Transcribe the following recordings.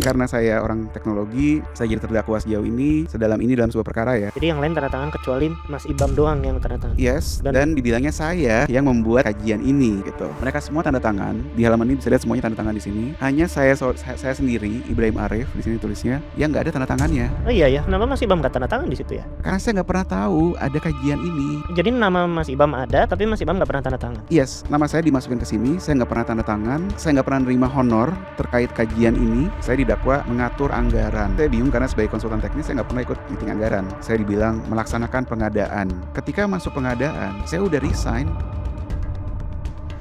karena saya orang teknologi, saya jadi terdakwa sejauh ini, sedalam ini dalam sebuah perkara ya. Jadi yang lain tanda tangan kecuali Mas Ibam doang yang tanda tangan. Yes, dan dibilangnya saya yang membuat kajian ini gitu. Mereka semua tanda tangan. Di halaman ini bisa lihat semuanya tanda tangan di sini. Hanya saya sendiri, Ibrahim Arif, di sini tulisnya, yang nggak ada tanda tangannya. Oh iya ya, kenapa Mas Ibam nggak tanda tangan di situ ya? Karena saya nggak pernah tahu ada kajian ini. Jadi nama Mas Ibam ada, tapi Mas Ibam nggak pernah tanda tangan. Yes, nama saya dimasukin ke sini. Saya nggak pernah tanda tangan. Saya nggak pernah nerima honor terkait kajian ini. Saya didakwa mengatur anggaran. Saya bingung karena sebagai konsultan teknis saya nggak pernah ikut meeting anggaran. Saya dibilang melaksanakan pengadaan. Ketika masuk pengadaan, saya udah resign.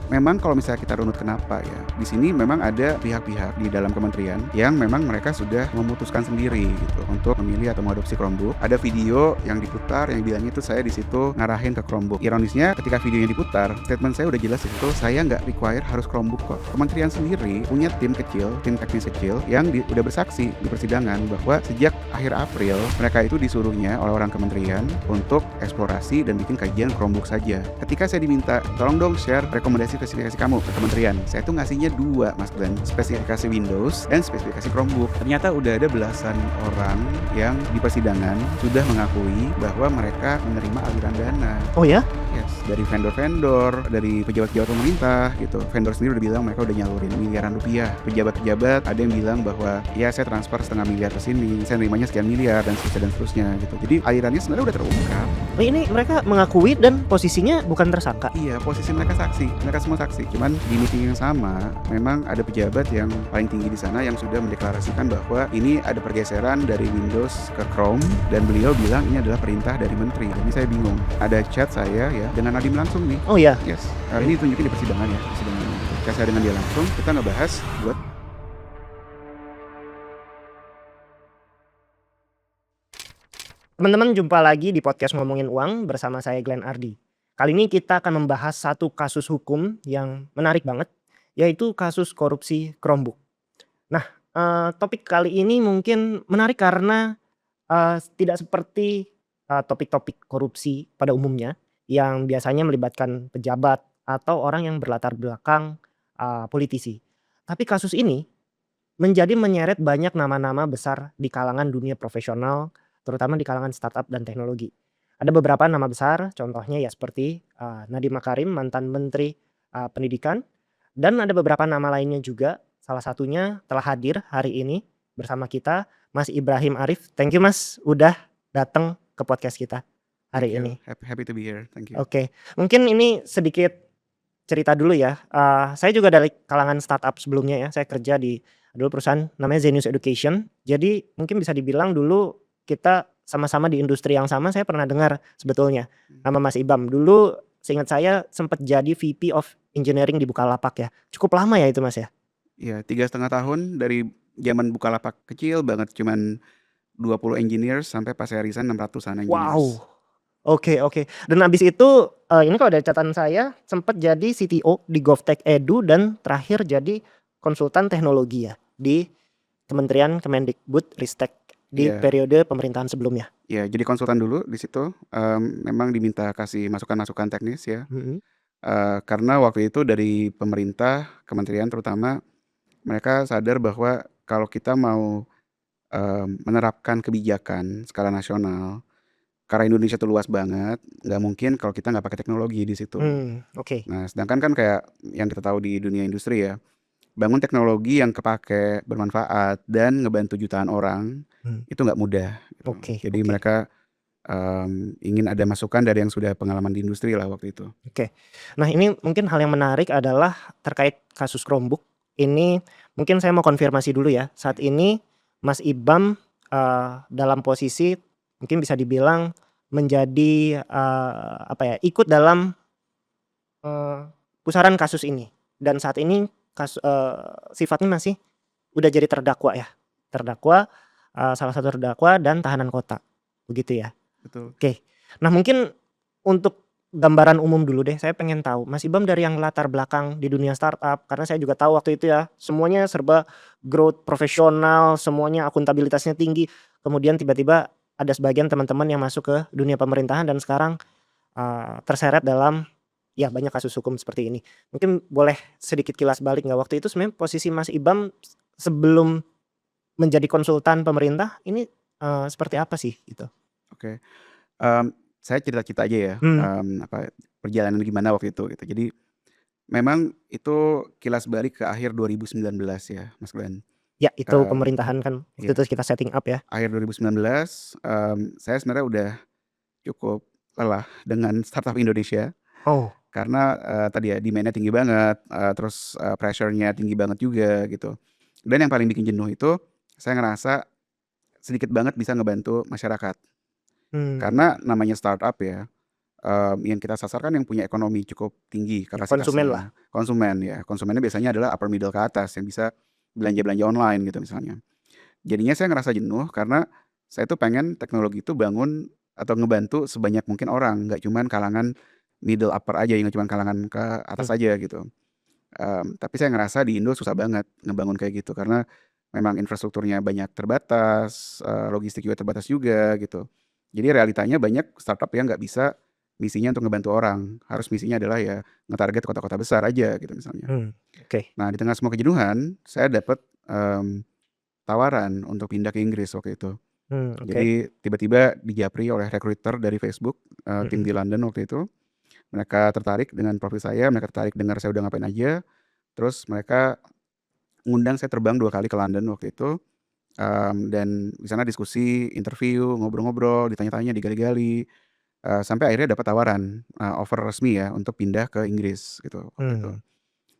Memang kalau misalnya kita runut kenapa ya, di sini memang ada pihak-pihak di dalam kementerian yang memang mereka sudah memutuskan sendiri gitu untuk memilih atau mengadopsi Chromebook. Ada video yang diputar yang bilangnya itu saya di situ ngarahin ke Chromebook. Ironisnya ketika videonya diputar, statement saya udah jelas itu saya nggak require harus Chromebook kok. Kementerian sendiri punya tim kecil, tim teknis kecil yang udah bersaksi di persidangan bahwa sejak akhir April mereka itu disuruhnya oleh orang kementerian untuk eksplorasi dan bikin kajian Chromebook saja. Ketika saya diminta, tolong dong share rekomendasi spesifikasi kamu ke kementerian. Saya tuh ngasihnya 2, Mas Glenn, spesifikasi Windows dan spesifikasi Chromebook. Ternyata udah ada belasan orang yang di persidangan sudah mengakui bahwa mereka menerima aliran dana. Oh ya? Yes, dari vendor-vendor, dari pejabat-pejabat pemerintah gitu. Vendor sendiri udah bilang mereka udah nyalurin miliaran rupiah. Pejabat-pejabat ada yang bilang bahwa ya saya transfer 0,5 miliar ke sini, saya nerimanya sekian miliar dan seterusnya gitu. Jadi alirannya sebenarnya udah terungkap. Oh ini mereka mengakui dan posisinya bukan tersangka. Iya, posisi mereka saksi. Mereka semua saksi. Cuman di meeting yang sama, memang ada pejabat yang paling tinggi di sana yang sudah mendeklarasikan bahwa ini ada pergeseran dari Windows ke Chrome dan beliau bilang ini adalah perintah dari menteri. Jadi saya bingung. Ada chat saya ya dengan Nadiem langsung nih. Oh ya. Yes. Ini tunjukin di persidangan ya, persidangan. Ketika saya dengan dia langsung, kita ngebahas buat Teman-teman, jumpa lagi di podcast Ngomongin Uang bersama saya Glenn Ardi. Kali ini kita akan membahas satu kasus hukum yang menarik banget, yaitu kasus korupsi Chromebook. Nah, topik kali ini mungkin menarik karena tidak seperti topik-topik korupsi pada umumnya yang biasanya melibatkan pejabat atau orang yang berlatar belakang politisi. Tapi kasus ini menjadi menyeret banyak nama-nama besar di kalangan dunia profesional, terutama di kalangan startup dan teknologi. Ada beberapa nama besar, contohnya ya seperti Nadiem Makarim, mantan Menteri Pendidikan, dan ada beberapa nama lainnya juga. Salah satunya telah hadir hari ini bersama kita, Mas Ibrahim Arif. Thank you Mas, udah datang ke podcast kita hari ini. Happy to be here. Thank you. Oke, mungkin ini sedikit cerita dulu ya. Saya juga dari kalangan startup sebelumnya ya. Saya kerja di dulu perusahaan namanya Zenius Education. Jadi mungkin bisa dibilang dulu kita sama-sama di industri yang sama. Saya pernah dengar sebetulnya nama Mas Ibam. Dulu seingat saya sempat jadi VP of Engineering di Bukalapak ya. Cukup lama ya itu Mas ya? Iya, 3,5 tahun dari zaman Bukalapak kecil banget, cuman 20 engineers sampai pas saya resign 600-an engineers. Wow. Oke. Dan abis itu ini kalau dari catatan saya sempat jadi CTO di GovTech Edu dan terakhir jadi konsultan teknologi ya di Kementerian Kemendikbud Ristek di periode pemerintahan sebelumnya. Ya, jadi konsultan dulu di situ. Memang diminta kasih masukan-masukan teknis ya. Karena waktu itu dari pemerintah, kementerian terutama, mereka sadar bahwa kalau kita mau menerapkan kebijakan skala nasional, karena Indonesia tuh luas banget, nggak mungkin kalau kita nggak pakai teknologi di situ. Oke. Nah, sedangkan kan kayak yang kita tahu di dunia industri ya, bangun teknologi yang kepake, bermanfaat, dan ngebantu jutaan orang, itu nggak mudah. Gitu. Oke. Jadi mereka ingin ada masukan dari yang sudah pengalaman di industri lah waktu itu. Oke. Nah ini mungkin hal yang menarik adalah terkait kasus Chromebook. Ini mungkin saya mau konfirmasi dulu ya. Saat ini Mas Ibam dalam posisi mungkin bisa dibilang menjadi ikut dalam pusaran kasus ini. Dan saat ini sifatnya masih udah jadi terdakwa ya. Terdakwa, salah satu terdakwa dan tahanan kota. Begitu ya. Betul. Oke. Nah mungkin untuk gambaran umum dulu deh, saya pengen tahu Mas Ibam dari yang latar belakang di dunia startup, karena saya juga tahu waktu itu ya semuanya serba growth profesional, semuanya akuntabilitasnya tinggi. Kemudian tiba-tiba ada sebagian teman-teman yang masuk ke dunia pemerintahan dan sekarang terseret dalam ya banyak kasus hukum seperti ini. Mungkin boleh sedikit kilas balik nggak, waktu itu sebenarnya posisi Mas Ibam sebelum menjadi konsultan pemerintah ini, seperti apa sih gitu? Oke, mmm, saya cerita-cerita aja ya, Hmm, perjalanan gimana waktu itu gitu. Jadi memang itu kilas balik ke akhir 2019 ya, Mas Glenn. ya itu Mmm, pemerintahan kan waktu iya, itu kita setting up ya. akhir 2019, saya sebenarnya udah cukup lelah dengan startup Indonesia Oh, karena, tadi ya demand-nya tinggi banget, terus, pressure-nya tinggi banget juga gitu. Dan yang paling bikin jenuh itu, saya ngerasa sedikit banget bisa ngebantu masyarakat. hmm, Karena namanya startup ya, yang kita sasar kan yang punya ekonomi cukup tinggi ya konsumen lah. kapasitasnya, konsumen ya. Konsumennya biasanya adalah upper middle ke atas yang bisa belanja-belanja online gitu misalnya. Jadinya saya ngerasa jenuh karena saya tuh pengen teknologi itu bangun atau ngebantu sebanyak mungkin orang, nggak cuman kalangan middle upper aja, yang cuman kalangan ke Mmm, atas aja gitu. Tapi saya ngerasa di Indo susah banget ngebangun kayak gitu karena memang infrastrukturnya banyak terbatas, logistik juga terbatas juga gitu. Jadi realitanya banyak startup yang nggak bisa misinya untuk ngebantu orang, harus misinya adalah ya ngetarget kota-kota besar aja gitu misalnya. hmm, oke, Nah, di tengah semua kejenuhan, saya dapet, tawaran untuk pindah ke Inggris waktu itu. oke, Jadi tiba-tiba dijapri oleh recruiter dari Facebook, tim mhm, di London waktu itu. Mereka tertarik dengan profil saya, mereka tertarik dengar saya udah ngapain aja, terus mereka ngundang saya terbang 2 kali ke London waktu itu, dan di sana diskusi, interview, ngobrol-ngobrol, ditanya-tanya, digali-gali, sampai akhirnya dapat tawaran, offer resmi ya untuk pindah ke Inggris gitu waktu itu. mmm,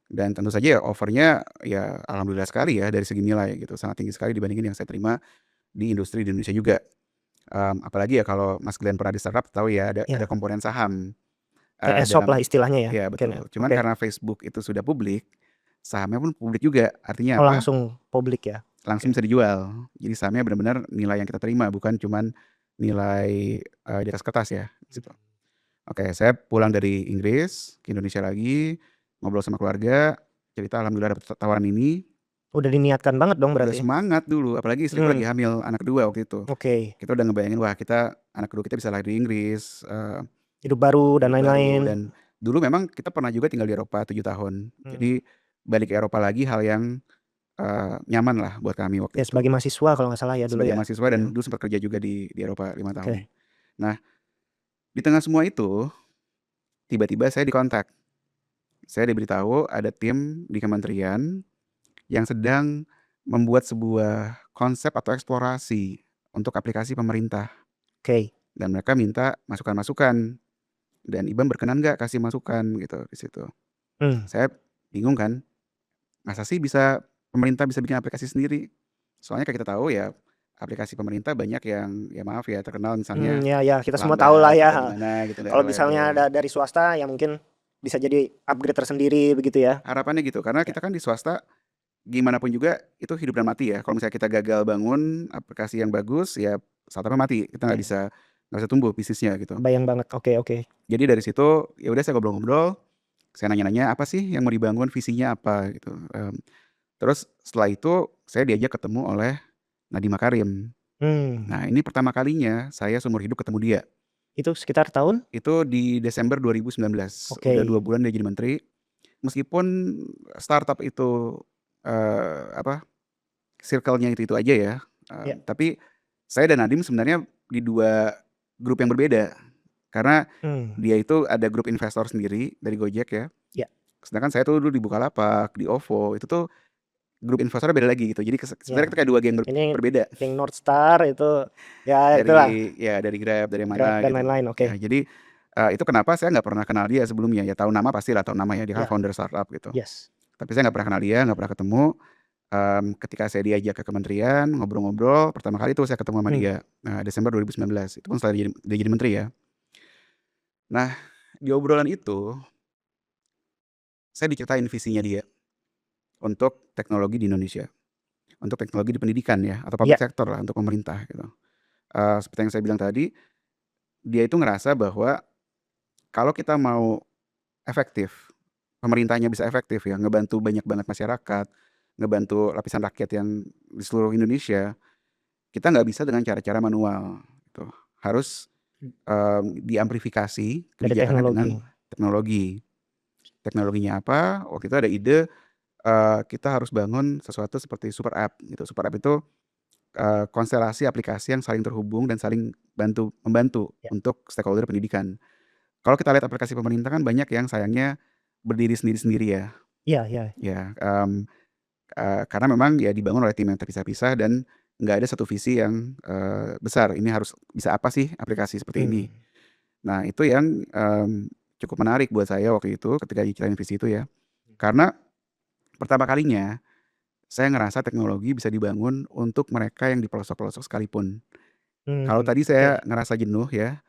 Dan tentu saja ya offer-nya ya alhamdulillah sekali ya dari segi nilai gitu, sangat tinggi sekali dibandingin yang saya terima di industri di Indonesia juga. Apalagi ya kalau Mas Glenn pernah di startup tahu ya ada iya, komponen saham, kayak ESOP lah dalam istilahnya ya ya mungkin ya? betul. Cuman Oke. karena Facebook itu sudah publik, sahamnya pun publik juga. Artinya Oh apa? langsung publik ya? Langsung Oke, bisa dijual. Jadi sahamnya benar-benar nilai yang kita terima, bukan cuman nilai, di atas kertas ya, di situ. Oke, saya pulang dari Inggris ke Indonesia lagi, ngobrol sama keluarga, cerita alhamdulillah dapet tawaran ini, udah diniatkan banget dong udah berarti? semangat dulu, apalagi istriku Mmm, lagi hamil anak kedua waktu itu. oke, Kita udah ngebayangin, wah anak kedua kita bisa lahir di Inggris, hidup baru dan hidup baru, lain-lain, dan dulu memang kita pernah juga tinggal di Eropa 7 tahun. mmm, Jadi balik ke Eropa lagi hal yang, nyaman lah buat kami waktu ya itu. sebagai mahasiswa kalau nggak salah ya dulu Sebagai ya? mahasiswa dan Iya, dulu sempat kerja juga di Eropa 5 tahun. oke, Nah, di tengah semua itu, tiba-tiba saya dikontak. Saya diberitahu ada tim di kementerian yang sedang membuat sebuah konsep atau eksplorasi untuk aplikasi pemerintah, oke, dan mereka minta masukan-masukan, dan IBAM berkenan nggak kasih masukan gitu di situ. mmm, Saya bingung kan, masa sih pemerintah bisa bikin aplikasi sendiri? Soalnya kayak kita tahu ya, aplikasi pemerintah banyak yang ya maaf ya terkenal misalnya ya ya kita semua tahulah lambat ya, atau heeh. gimana gitu, nggak Kalau misalnya reliable. ada dari swasta ya mungkin bisa jadi upgrade tersendiri begitu ya? Harapannya gitu, karena Ya, kita kan di swasta gimana pun juga itu hidup dan mati ya. Kalau misalnya kita gagal bangun aplikasi yang bagus, ya startupnya mati, kita ya, nggak bisa tumbuh bisnisnya gitu. kebayang banget, oke oke, Jadi dari situ, ya udah saya ngobrol-ngobrol, saya nanya-nanya, "Apa sih yang mau dibangun, visinya apa?" Gitu, terus setelah itu saya diajak ketemu oleh Nadiem Makarim. mmm, Nah, ini pertama kalinya saya seumur hidup ketemu dia. itu sekitar tahun? Itu di Desember 2019, udah 2 Oke, bulan dia jadi menteri. Meskipun startup itu, apa, circle-nya itu aja ya, ya, tapi saya dan Nadiem sebenarnya di 2 grup yang berbeda. Karena mmm, dia itu ada grup investor sendiri dari Gojek ya, ya sedangkan saya tuh dulu di Bukalapak, di OVO, itu tuh grup investornya beda lagi gitu. Jadi sebenarnya ya, kita kayak 2 geng ini berbeda. geng North Star itu ya itulah, Dari Grab, dari yang Grab mana dan gitu. lain-lain, oke, Ya jadi, itu kenapa saya nggak pernah kenal dia sebelumnya, ya tahu nama pastilah, tahu nama ya, dia kan ya, founder startup gitu. yes, Tapi saya nggak pernah kenal dia, nggak pernah ketemu, ketika saya diajak ke kementerian, ngobrol-ngobrol, pertama kali tuh saya ketemu sama mmm, dia, Desember 2019, itu pun setelah dia jadi menteri ya. Nah, di obrolan itu, saya diceritain visinya dia untuk teknologi di Indonesia, untuk teknologi di pendidikan ya, atau public iya, sector lah, untuk pemerintah gitu. Seperti yang saya bilang tadi, dia itu ngerasa bahwa kalau kita mau efektif, pemerintahnya bisa efektif ya, ngebantu banyak banget masyarakat, ngebantu lapisan rakyat yang di seluruh Indonesia, kita nggak bisa dengan cara-cara manual gitu. Harus, diamplifikasi dari kebijakannya dengan teknologi, teknologi. Teknologinya apa, waktu itu ada ide, kita harus bangun sesuatu seperti super app gitu. Super app itu konstelasi aplikasi yang saling terhubung dan saling membantu Ya. untuk stakeholder pendidikan. Kalau kita lihat aplikasi pemerintah kan banyak yang sayangnya berdiri sendiri-sendiri ya. Iya iya. Ya, karena memang ya dibangun oleh tim yang terpisah-pisah dan nggak ada satu visi yang, besar, ini harus bisa apa sih aplikasi seperti ini. Mmm. Nah itu yang, cukup menarik buat saya waktu itu ketika diceritain visi itu ya. Karena pertama kalinya saya ngerasa teknologi bisa dibangun untuk mereka yang di pelosok-pelosok sekalipun. Kalau tadi Oke. saya ngerasa jenuh ya,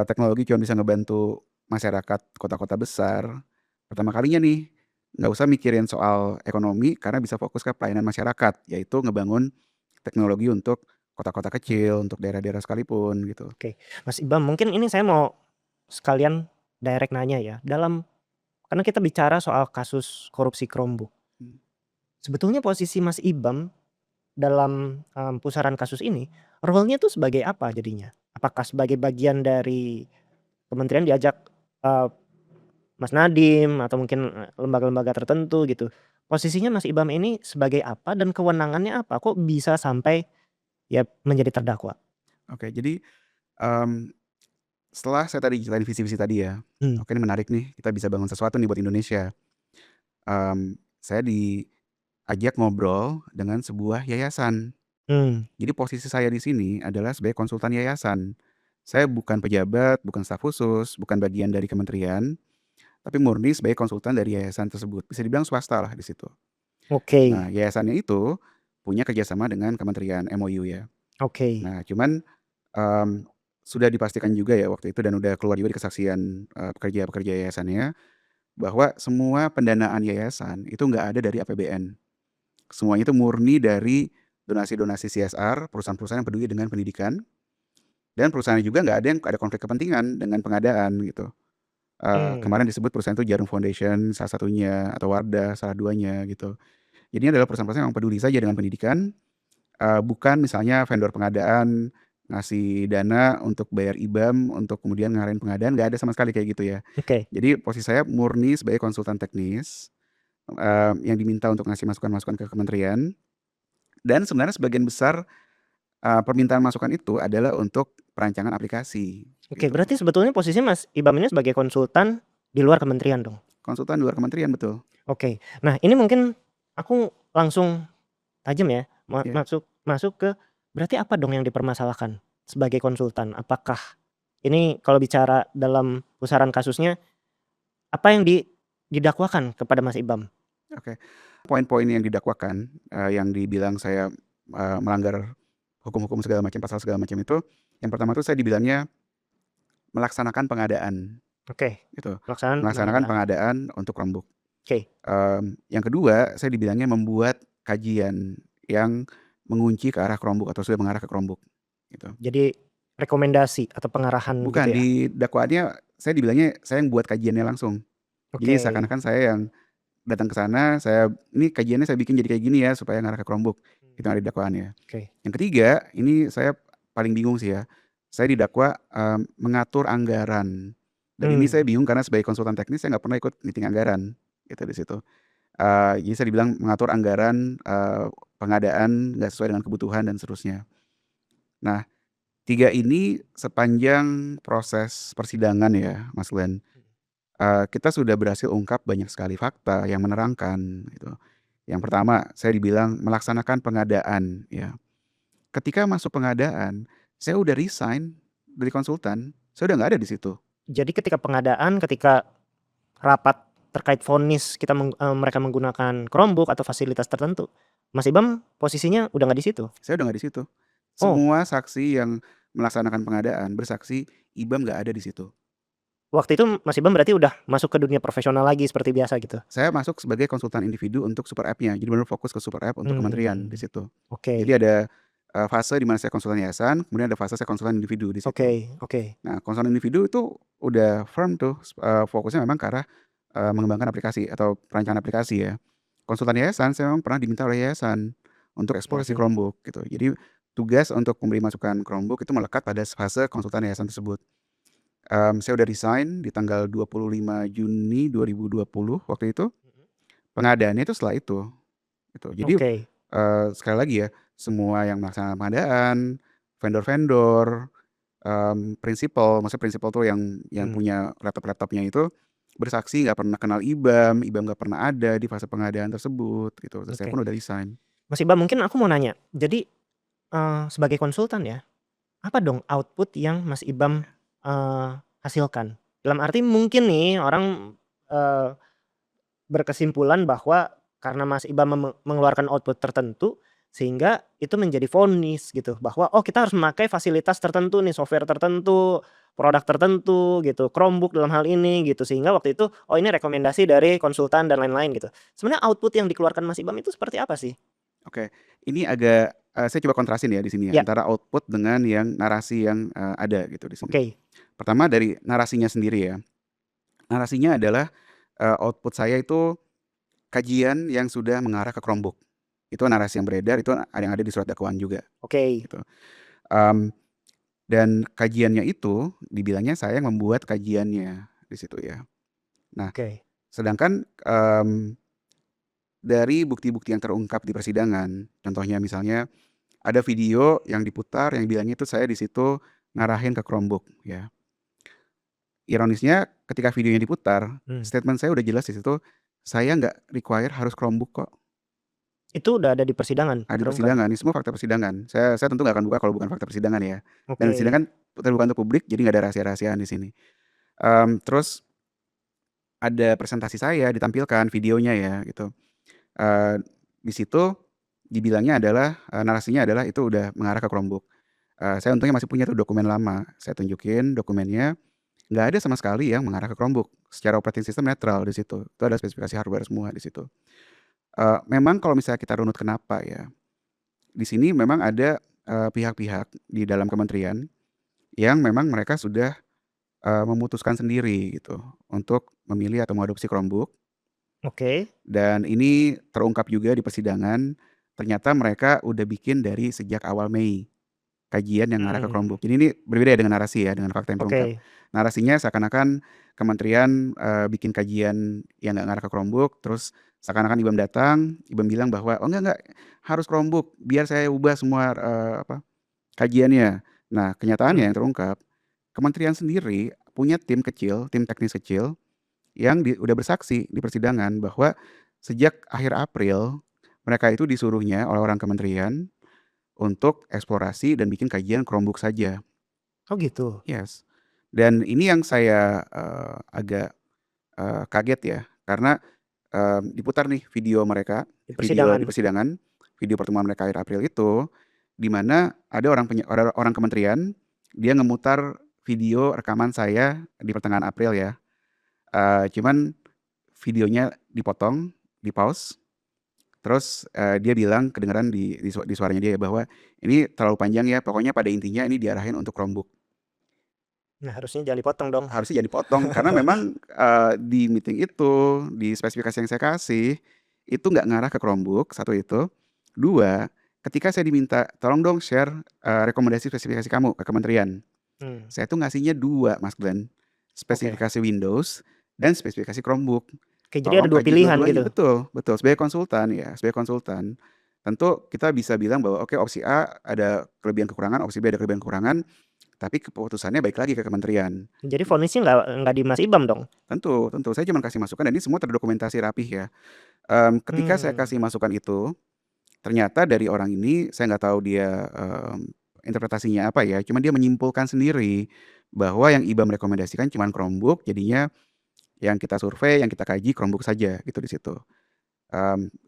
teknologi cuma bisa ngebantu masyarakat kota-kota besar, pertama kalinya nih, nggak usah mikirin soal ekonomi karena bisa fokus ke pelayanan masyarakat, yaitu ngebangun teknologi untuk kota-kota kecil, untuk daerah-daerah sekalipun gitu. Oke. Mas Ibam, mungkin ini saya mau sekalian direct nanya ya, karena kita bicara soal kasus korupsi Chromebook. Mmm, Sebetulnya posisi Mas Ibam dalam, pusaran kasus ini, role-nya tuh sebagai apa jadinya? Apakah sebagai bagian dari kementerian diajak, eee, Mas Nadiem atau mungkin, lembaga-lembaga tertentu gitu? Posisinya Mas Ibam ini sebagai apa dan kewenangannya apa? Kok bisa sampai ya menjadi terdakwa? oke jadi, mmm, setelah saya tadi ceritain visi-visi tadi ya, Mmm. oke ini menarik nih, kita bisa bangun sesuatu nih buat Indonesia. Saya diajak ngobrol dengan sebuah yayasan. Mmm. Jadi posisi saya di sini adalah sebagai konsultan yayasan. Saya bukan pejabat, bukan staf khusus, bukan bagian dari kementerian, tapi murni sebagai konsultan dari yayasan tersebut. Bisa dibilang swasta lah di situ. Oke Nah, yayasannya itu punya kerjasama dengan kementerian MOU ya. oke. Nah, cuman, mmm, sudah dipastikan juga ya waktu itu dan udah keluar juga di kesaksian, pekerja-pekerja yayasannya, bahwa semua pendanaan yayasan itu nggak ada dari APBN. Semuanya itu murni dari donasi-donasi CSR, perusahaan-perusahaan yang peduli dengan pendidikan, dan perusahaannya juga nggak ada yang ada konflik kepentingan dengan pengadaan gitu. Mmm. Kemarin disebut perusahaan itu Jarum Foundation salah satunya, atau Wardah salah duanya gitu. Jadi ini adalah perusahaan-perusahaan yang peduli saja dengan pendidikan, bukan misalnya vendor pengadaan, ngasih dana untuk bayar IBAM, untuk kemudian ngarahin pengadaan, nggak ada sama sekali kayak gitu ya. Oke. Jadi posisi saya murni sebagai konsultan teknis, yang diminta untuk ngasih masukan-masukan ke kementerian, dan sebenarnya sebagian besar, permintaan masukan itu adalah untuk perancangan aplikasi Oke, gitu. berarti sebetulnya posisi Mas Ibam ini sebagai konsultan di luar kementerian dong? Konsultan di luar kementerian, betul. Oke. Nah, ini mungkin aku langsung tajam ya, Iya. masuk masuk ke berarti apa dong yang dipermasalahkan sebagai konsultan? Apakah ini kalau bicara dalam pusaran kasusnya, apa yang didakwakan kepada Mas Ibam? Oke. Poin-poin yang didakwakan, yang dibilang saya, melanggar hukum-hukum segala macam, pasal segala macam itu, yang pertama tuh saya dibilangnya melaksanakan pengadaan, Oke, gitu. pelaksanaan Melaksanakan pengadaan. pengadaan untuk Chromebook. Oke, Yang kedua, saya dibilangnya membuat kajian yang mengunci ke arah Chromebook atau sudah mengarah ke Chromebook, gitu. jadi rekomendasi atau pengarahan Bukan, gitu ya? di dakwaannya saya dibilangnya saya yang buat kajiannya langsung. Jadi Oke. seakan-akan saya yang datang ke sana, "Ini kajiannya saya bikin jadi kayak gini ya, supaya ngarah ke Chromebook." Itu yang ada di dakwaannya. Oke. Yang ketiga, ini saya paling bingung sih ya, saya didakwa, mengatur anggaran. Dan ini saya Mmm. bingung karena sebagai konsultan teknis saya nggak pernah ikut meeting anggaran, gitu di situ. Jadi saya dibilang mengatur anggaran, pengadaan nggak sesuai dengan kebutuhan dan seterusnya. Nah, 3 ini sepanjang proses persidangan ya, Mas Glenn, kita sudah berhasil ungkap banyak sekali fakta yang menerangkan gitu. Yang pertama, saya dibilang melaksanakan pengadaan ya. Ketika masuk pengadaan, saya udah resign dari konsultan, saya udah nggak ada di situ. Jadi ketika pengadaan, ketika rapat terkait vonis mereka menggunakan Chromebook atau fasilitas tertentu, Mas Ibam posisinya udah nggak di situ? Saya udah nggak di situ. Oh, Semua saksi yang melaksanakan pengadaan bersaksi, IBAM nggak ada di situ. waktu itu Mas Ibam berarti udah masuk ke dunia profesional lagi seperti biasa gitu? Saya masuk sebagai konsultan individu untuk super app-nya, jadi bener fokus ke super app untuk kementerian di Mmm. situ. Jadi Oke ada, fase di mana saya konsultan yayasan, kemudian ada fase saya konsultan individu di situ. oke oke. Nah, konsultan individu itu udah firm tuh, fokusnya memang ke arah, mengembangkan aplikasi atau perancangan aplikasi ya. Konsultan yayasan, saya memang pernah diminta oleh yayasan untuk eksplorasi Mhm. Chromebook gitu. Jadi tugas untuk memberi masukan Chromebook itu melekat pada fase konsultan yayasan tersebut. Saya udah resign di tanggal 25 Juni 2020 waktu itu, Mhm. pengadaannya itu setelah itu, gitu. Jadi, Oke. sekali lagi ya, semua yang melaksanakan pengadaan, vendor-vendor, prinsipal, maksudnya prinsipal tuh yang Hmm. punya laptop-laptopnya itu bersaksi nggak pernah kenal IBAM, IBAM nggak pernah ada di fase pengadaan tersebut gitu. Terus saya Oke. pun udah resign. Mas Iqbal, mungkin aku mau nanya. Jadi sebagai konsultan ya, apa dong output yang Mas Ibam hasilkan? Dalam arti mungkin nih orang berkesimpulan bahwa karena Mas Ibam mengeluarkan output tertentu, sehingga itu menjadi vonis gitu, bahwa oh kita harus memakai fasilitas tertentu nih, software tertentu, produk tertentu gitu, Chromebook dalam hal ini gitu, sehingga waktu itu oh ini rekomendasi dari konsultan dan lain-lain gitu. Sebenarnya output yang dikeluarkan Mas Ibam itu seperti apa sih? Oke, ini agak saya coba kontrasin ya di sini ya, Ya, antara output dengan yang narasi yang ada gitu di sini. oke. Pertama dari narasinya sendiri ya. Narasinya adalah output saya itu kajian yang sudah mengarah ke Chromebook. Itu narasi yang beredar, itu yang ada di surat dakwaan juga Oke. gitu. Mmm, dan kajiannya itu dibilangnya saya yang membuat kajiannya di situ ya. Nah, Oke. sedangkan dari bukti-bukti yang terungkap di persidangan, contohnya misalnya ada video yang diputar yang bilangnya itu saya di situ ngarahin ke Chromebook ya. Ironisnya ketika videonya diputar, Mmm. statement saya udah jelas di situ, saya nggak require harus Chromebook kok. Itu udah ada di persidangan Di terungkap? persidangan, ini semua fakta persidangan. Saya tentu nggak akan buka kalau bukan fakta persidangan ya. Dan Oke. sidang kan terbuka untuk publik, jadi nggak ada rahasia-rahasiaan di sini. Terus ada presentasi saya ditampilkan videonya ya gitu. Di situ dibilangnya adalah, narasinya adalah itu udah mengarah ke Chromebook. Saya untungnya masih punya tuh dokumen lama, saya tunjukin dokumennya, nggak ada sama sekali yang mengarah ke Chromebook. Secara operating system netral di situ. Itu ada spesifikasi hardware semua di situ. Memang kalau misalnya kita runut kenapa ya, di sini memang ada, pihak-pihak di dalam kementerian yang memang mereka sudah, memutuskan sendiri gitu untuk memilih atau mengadopsi Chromebook, Oke. dan ini terungkap juga di persidangan, ternyata mereka udah bikin dari sejak awal Mei, kajian yang mengarah ke Mhm. Chromebook. Jadi ini berbeda ya dengan narasi ya, dengan fakta yang terungkap. Oke. Narasinya seakan-akan kementerian, bikin kajian yang nggak ngarah ke Chromebook, terus seakan-akan IBAM datang, IBAM bilang bahwa, "Oh enggak, harus Chromebook, biar saya ubah semua, kajiannya." Nah, kenyataannya Mmm. yang terungkap, kementerian sendiri punya tim kecil, tim teknis kecil yang udah bersaksi di persidangan bahwa sejak akhir April, mereka itu disuruhnya oleh orang kementerian untuk eksplorasi dan bikin kajian Chromebook saja. Oh gitu? Yes. Dan ini yang saya, agak, kaget ya, karena, diputar nih video mereka, Di video di persidangan? persidangan, video pertemuan mereka akhir April itu, di mana ada orang kementerian, dia ngemutar video rekaman saya di pertengahan April ya, cuman videonya dipotong, di-pause, terus, dia bilang kedengeran di suaranya dia ya bahwa, "Ini terlalu panjang ya, pokoknya pada intinya ini diarahin untuk Chromebook." Nah harusnya jangan dipotong dong. Harusnya jangan dipotong karena memang, di meeting itu, di spesifikasi yang saya kasih, itu nggak ngarah ke Chromebook, satu itu. 2, ketika saya diminta, "Tolong dong share, rekomendasi spesifikasi kamu ke kementerian." Mmm. Saya tuh ngasihnya 2 Mas Glenn, Oke. spesifikasi Windows dan spesifikasi Chromebook. Oke, jadi ada Tolong 2 kaji pilihan dua-duanya, gitu? betul betul, sebagai konsultan ya, sebagai konsultan. Tentu kita bisa bilang bahwa, oke, opsi A ada kelebihan kekurangan, opsi B ada kelebihan kekurangan, tapi keputusannya balik lagi ke kementerian. Jadi vonisnya nggak di Mas Ibam dong? Tentu tentu, saya cuman kasih masukan dan ini semua terdokumentasi rapih ya. Ketika saya Mmm. kasih masukan itu, ternyata dari orang ini, saya nggak tahu dia, interpretasinya apa ya, cuman dia menyimpulkan sendiri bahwa yang IBAM rekomendasikan cuman Chromebook, jadinya yang kita survei, yang kita kaji Chromebook saja gitu di situ.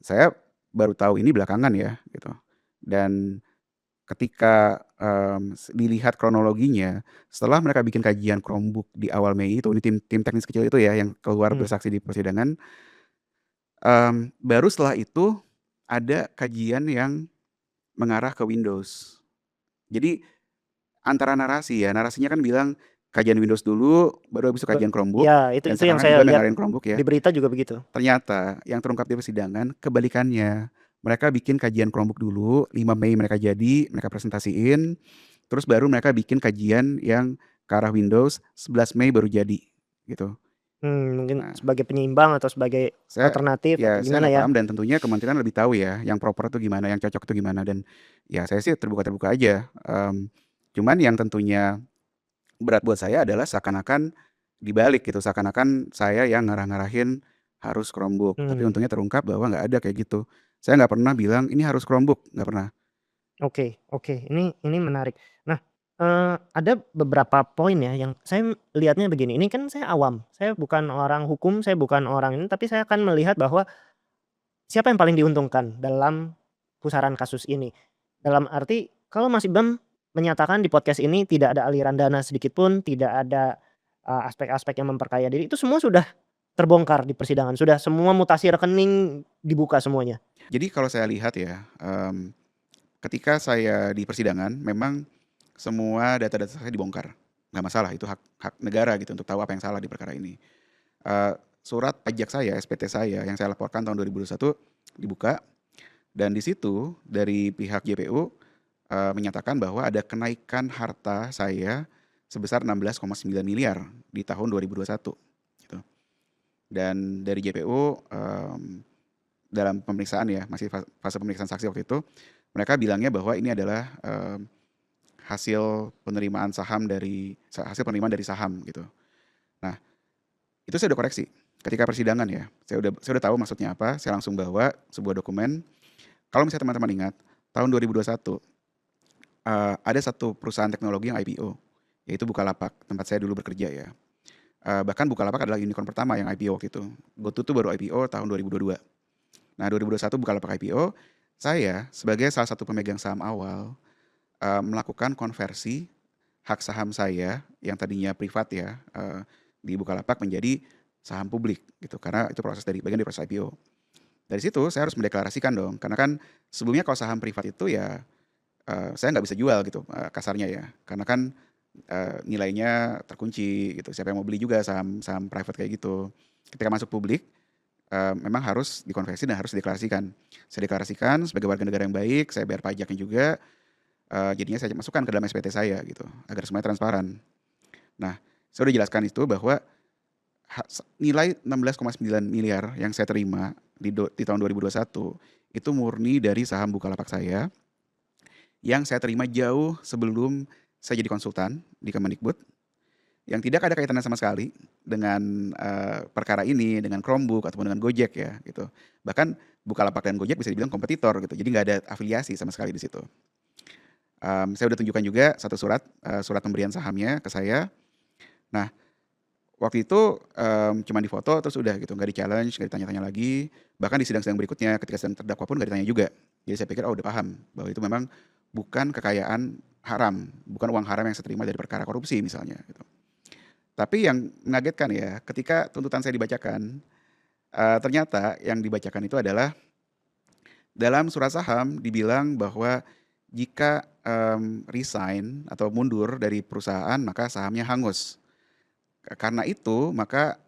Saya baru tahu ini belakangan ya gitu, dan ketika, dilihat kronologinya, setelah mereka bikin kajian Chromebook di awal Mei itu, ini tim tim teknis kecil itu ya yang keluar Mmm. bersaksi di persidangan, baru setelah itu ada kajian yang mengarah ke Windows. Jadi antara narasi ya, narasinya kan bilang kajian Windows dulu, baru habis itu kajian Chromebook, Ya dan itu yang seakan-akan saya IBAM yang lihat ngarahin Chromebook ya. di berita juga begitu. Ternyata yang terungkap di persidangan kebalikannya. Mereka bikin kajian Chromebook dulu, 5 Mei mereka presentasiin, terus baru mereka bikin kajian yang ke arah Windows, 11 Mei baru jadi, gitu. Mungkin Nah, sebagai penyeimbang atau sebagai saya alternatif atau saya gimana nggak ya? paham dan tentunya kementerian lebih tahu ya, yang proper itu gimana, yang cocok itu gimana dan ya saya sih terbuka-terbuka aja, cuman yang tentunya berat buat saya adalah seakan-akan dibalik gitu, seakan-akan saya yang ngarah-ngarahin harus Chromebook, tapi Mmm, untungnya terungkap bahwa nggak ada kayak gitu. Saya nggak pernah bilang, "Ini harus Chromebook," nggak pernah. oke oke, ini menarik. Nah, ada beberapa poin ya yang saya lihatnya begini, ini kan saya awam, saya bukan orang hukum, saya bukan orang ini, tapi saya akan melihat bahwa siapa yang paling diuntungkan dalam pusaran kasus ini? Dalam arti, kalau Mas Ibam menyatakan di podcast ini tidak ada aliran dana sedikit pun, tidak ada, aspek-aspek yang memperkaya diri, itu semua sudah terbongkar di persidangan, sudah semua mutasi rekening dibuka semuanya? Jadi kalau saya lihat ya, ketika saya di persidangan memang semua data-data saya dibongkar, nggak masalah itu hak hak negara gitu untuk tahu apa yang salah di perkara ini. Surat pajak saya, SPT saya yang saya laporkan tahun 2021 dibuka dan di situ dari pihak JPU, menyatakan bahwa ada kenaikan harta saya sebesar 16,9 miliar di tahun 2021 gitu. Dan dari JPU, dalam pemeriksaan ya, masih fase pemeriksaan saksi waktu itu, mereka bilangnya bahwa ini adalah, hasil penerimaan saham hasil penerimaan dari saham gitu. Nah, itu saya udah koreksi ketika persidangan ya, saya udah tahu maksudnya apa, saya langsung bawa sebuah dokumen. Kalau misalnya teman-teman ingat, tahun 2021, ada satu perusahaan teknologi yang IPO, yaitu Bukalapak, tempat saya dulu bekerja ya. Bahkan Bukalapak adalah unicorn pertama yang IPO waktu itu. GoTo tuh baru IPO tahun 2022. Nah, 2021 Bukalapak IPO, saya sebagai salah satu pemegang saham awal, melakukan konversi hak saham saya yang tadinya privat ya, di Bukalapak menjadi saham publik gitu, karena itu bagian dari proses IPO. Dari situ saya harus mendeklarasikan dong, karena kan sebelumnya kalau saham privat itu ya, saya nggak bisa jual gitu, kasarnya ya. Karena kan, nilainya terkunci gitu, siapa yang mau beli juga saham saham private kayak gitu. Ketika masuk publik, memang harus dikonversi dan harus dideklarasikan. Saya deklarasikan sebagai warga negara yang baik, saya bayar pajaknya juga, jadinya saya masukkan ke dalam SPT saya gitu, agar semuanya transparan. Nah, saya udah jelaskan itu bahwa nilai 16,9 miliar yang saya terima di tahun 2021 itu murni dari saham Bukalapak saya yang saya terima jauh sebelum saya jadi konsultan di Kemendikbud, yang tidak ada kaitannya sama sekali dengan, perkara ini, dengan Chromebook ataupun dengan Gojek ya gitu. Bahkan Bukalapak dan Gojek bisa dibilang kompetitor gitu, jadi nggak ada afiliasi sama sekali di situ. Saya udah tunjukkan juga satu surat, surat pemberian sahamnya ke saya. Nah, waktu itu, cuman difoto terus udah gitu, nggak di-challenge, nggak ditanya-tanya lagi, bahkan di sidang-sidang berikutnya ketika sidang terdakwa pun nggak ditanya juga. Jadi saya pikir, oh udah paham bahwa itu memang bukan kekayaan haram, bukan uang haram yang saya terima dari perkara korupsi misalnya gitu. Tapi yang mengagetkan ya, ketika tuntutan saya dibacakan, ternyata yang dibacakan itu adalah dalam surat saham dibilang bahwa jika, resign atau mundur dari perusahaan maka sahamnya hangus. Karena itu maka,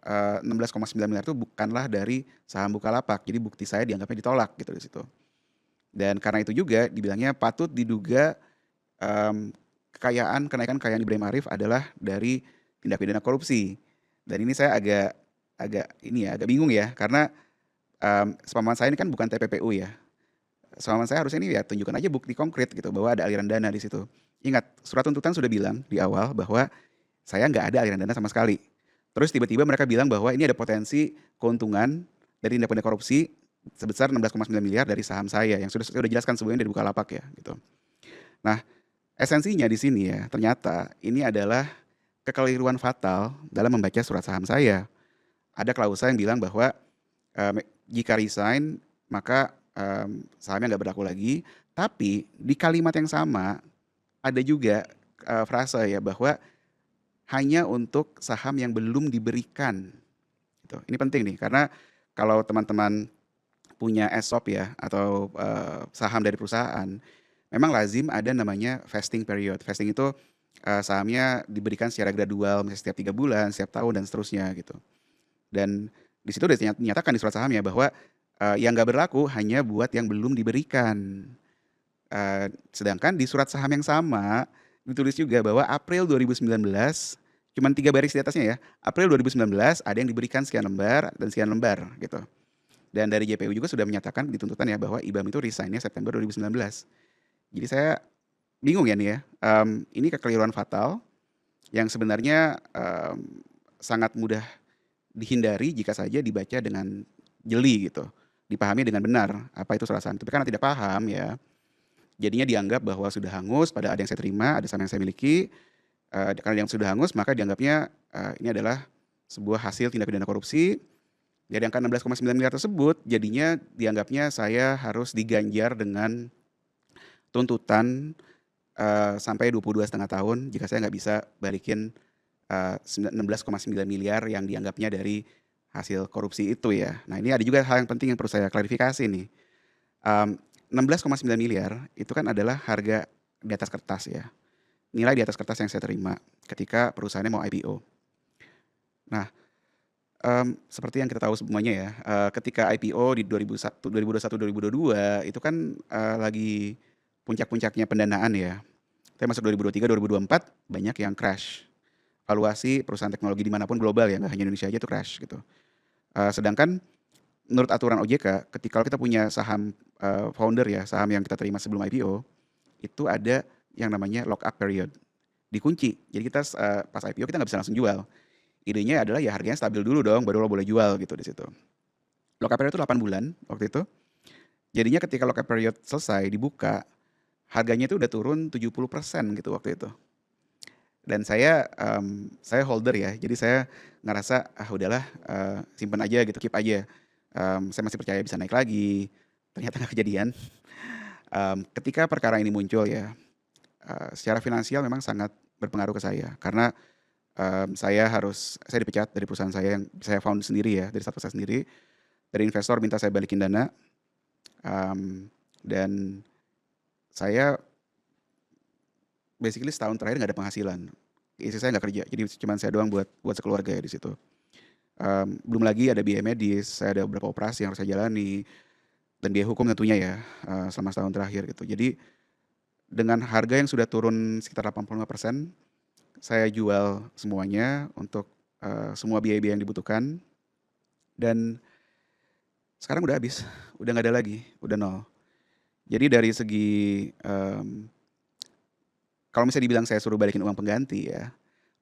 16,9 miliar itu bukanlah dari saham Bukalapak, jadi bukti saya dianggapnya ditolak gitu di situ. Dan karena itu juga dibilangnya patut diduga, kenaikan kekayaan Ibrahim Arif adalah dari tindak pidana korupsi. Dan ini saya agak agak ini ya, agak bingung ya, karena, sepemahaman saya ini kan bukan TPPU ya. Sepemahaman saya harusnya ini ya tunjukkan aja bukti konkret gitu bahwa ada aliran dana di situ. Ingat, surat tuntutan sudah bilang di awal bahwa saya nggak ada aliran dana sama sekali. Terus tiba-tiba mereka bilang bahwa ini ada potensi keuntungan dari tindak pidana korupsi sebesar 16,9 miliar dari saham saya yang sudah saya udah jelaskan sebelumnya dari Bukalapak ya gitu. Nah, esensinya di sini ya, ternyata ini adalah kekeliruan fatal dalam membaca surat saham saya. Ada klausa yang bilang bahwa, jika resign maka, sahamnya nggak berlaku lagi, tapi di kalimat yang sama ada juga, frase ya bahwa hanya untuk saham yang belum diberikan, gitu. Ini penting nih karena kalau teman-teman punya ESOP ya atau, saham dari perusahaan, memang lazim ada namanya vesting period. Vesting itu, sahamnya diberikan secara gradual, misalnya setiap 3 bulan, setiap tahun dan seterusnya gitu. Dan di situ udah dinyatakan di surat sahamnya bahwa, yang nggak berlaku hanya buat yang belum diberikan. Sedangkan di surat saham yang sama ditulis juga bahwa April 2019 cuman 3 baris di atasnya ya. April 2019 ada yang diberikan sekian lembar dan sekian lembar gitu. Dan dari JPU juga sudah menyatakan di tuntutan ya bahwa IBAM itu resign-nya September 2019. Jadi saya bingung ya nih ya. Ini kekeliruan fatal yang sebenarnya sangat mudah dihindari jika saja dibaca dengan jeli gitu. Dipahami dengan benar apa itu serasa. Tapi karena tidak paham ya, jadinya dianggap bahwa sudah hangus, pada ada yang saya terima, ada saham yang saya miliki. Karena yang sudah hangus, maka dianggapnya ini adalah sebuah hasil tindak pidana korupsi. Dari angka 16,9 miliar tersebut, jadinya dianggapnya saya harus diganjar dengan tuntutan sampai 22,5 tahun jika saya nggak bisa balikin 16,9 miliar yang dianggapnya dari hasil korupsi itu ya. Nah ini ada juga hal yang penting yang perlu saya klarifikasi nih. 16,9 miliar itu kan adalah harga di atas kertas ya. Nilai di atas kertas yang saya terima ketika perusahaannya mau IPO. Nah, seperti yang kita tahu semuanya ya, ketika IPO di 2021, 2022 itu kan lagi puncak-puncaknya pendanaan ya. Saya masuk 2023, 2024 banyak yang crash. Valuasi perusahaan teknologi dimanapun global ya, nggak hanya Indonesia aja tuh crash gitu. Sedangkan menurut aturan OJK, ketika kita punya saham founder ya, saham yang kita terima sebelum IPO, itu ada yang namanya lock up period, dikunci. Jadi kita pas IPO kita nggak bisa langsung jual. Idenya adalah ya harganya stabil dulu dong, baru lo boleh jual gitu di situ. Lock up period itu 8 bulan waktu itu. Jadinya ketika lock up period selesai dibuka, harganya itu udah turun 70% gitu waktu itu. Dan saya holder ya, jadi saya ngerasa udahlah simpen aja gitu, keep aja. Saya masih percaya bisa naik lagi, ternyata nggak kejadian. Ketika perkara ini muncul ya, secara finansial memang sangat berpengaruh ke saya karena saya dipecat dari perusahaan saya yang saya found sendiri ya, dari startup saya sendiri. Dari investor minta saya balikin dana, dan saya basically setahun terakhir nggak ada penghasilan. Istri saya nggak kerja, jadi cuma saya doang buat sekeluarga ya di situ. Belum lagi ada biaya medis, saya ada beberapa operasi yang harus saya jalani, dan biaya hukum tentunya ya selama setahun terakhir gitu. Jadi dengan harga yang sudah turun sekitar 85%, saya jual semuanya untuk semua biaya-biaya yang dibutuhkan, dan sekarang udah habis, udah nggak ada lagi, udah nol. Jadi dari segi kalau misalnya dibilang saya suruh balikin uang pengganti ya,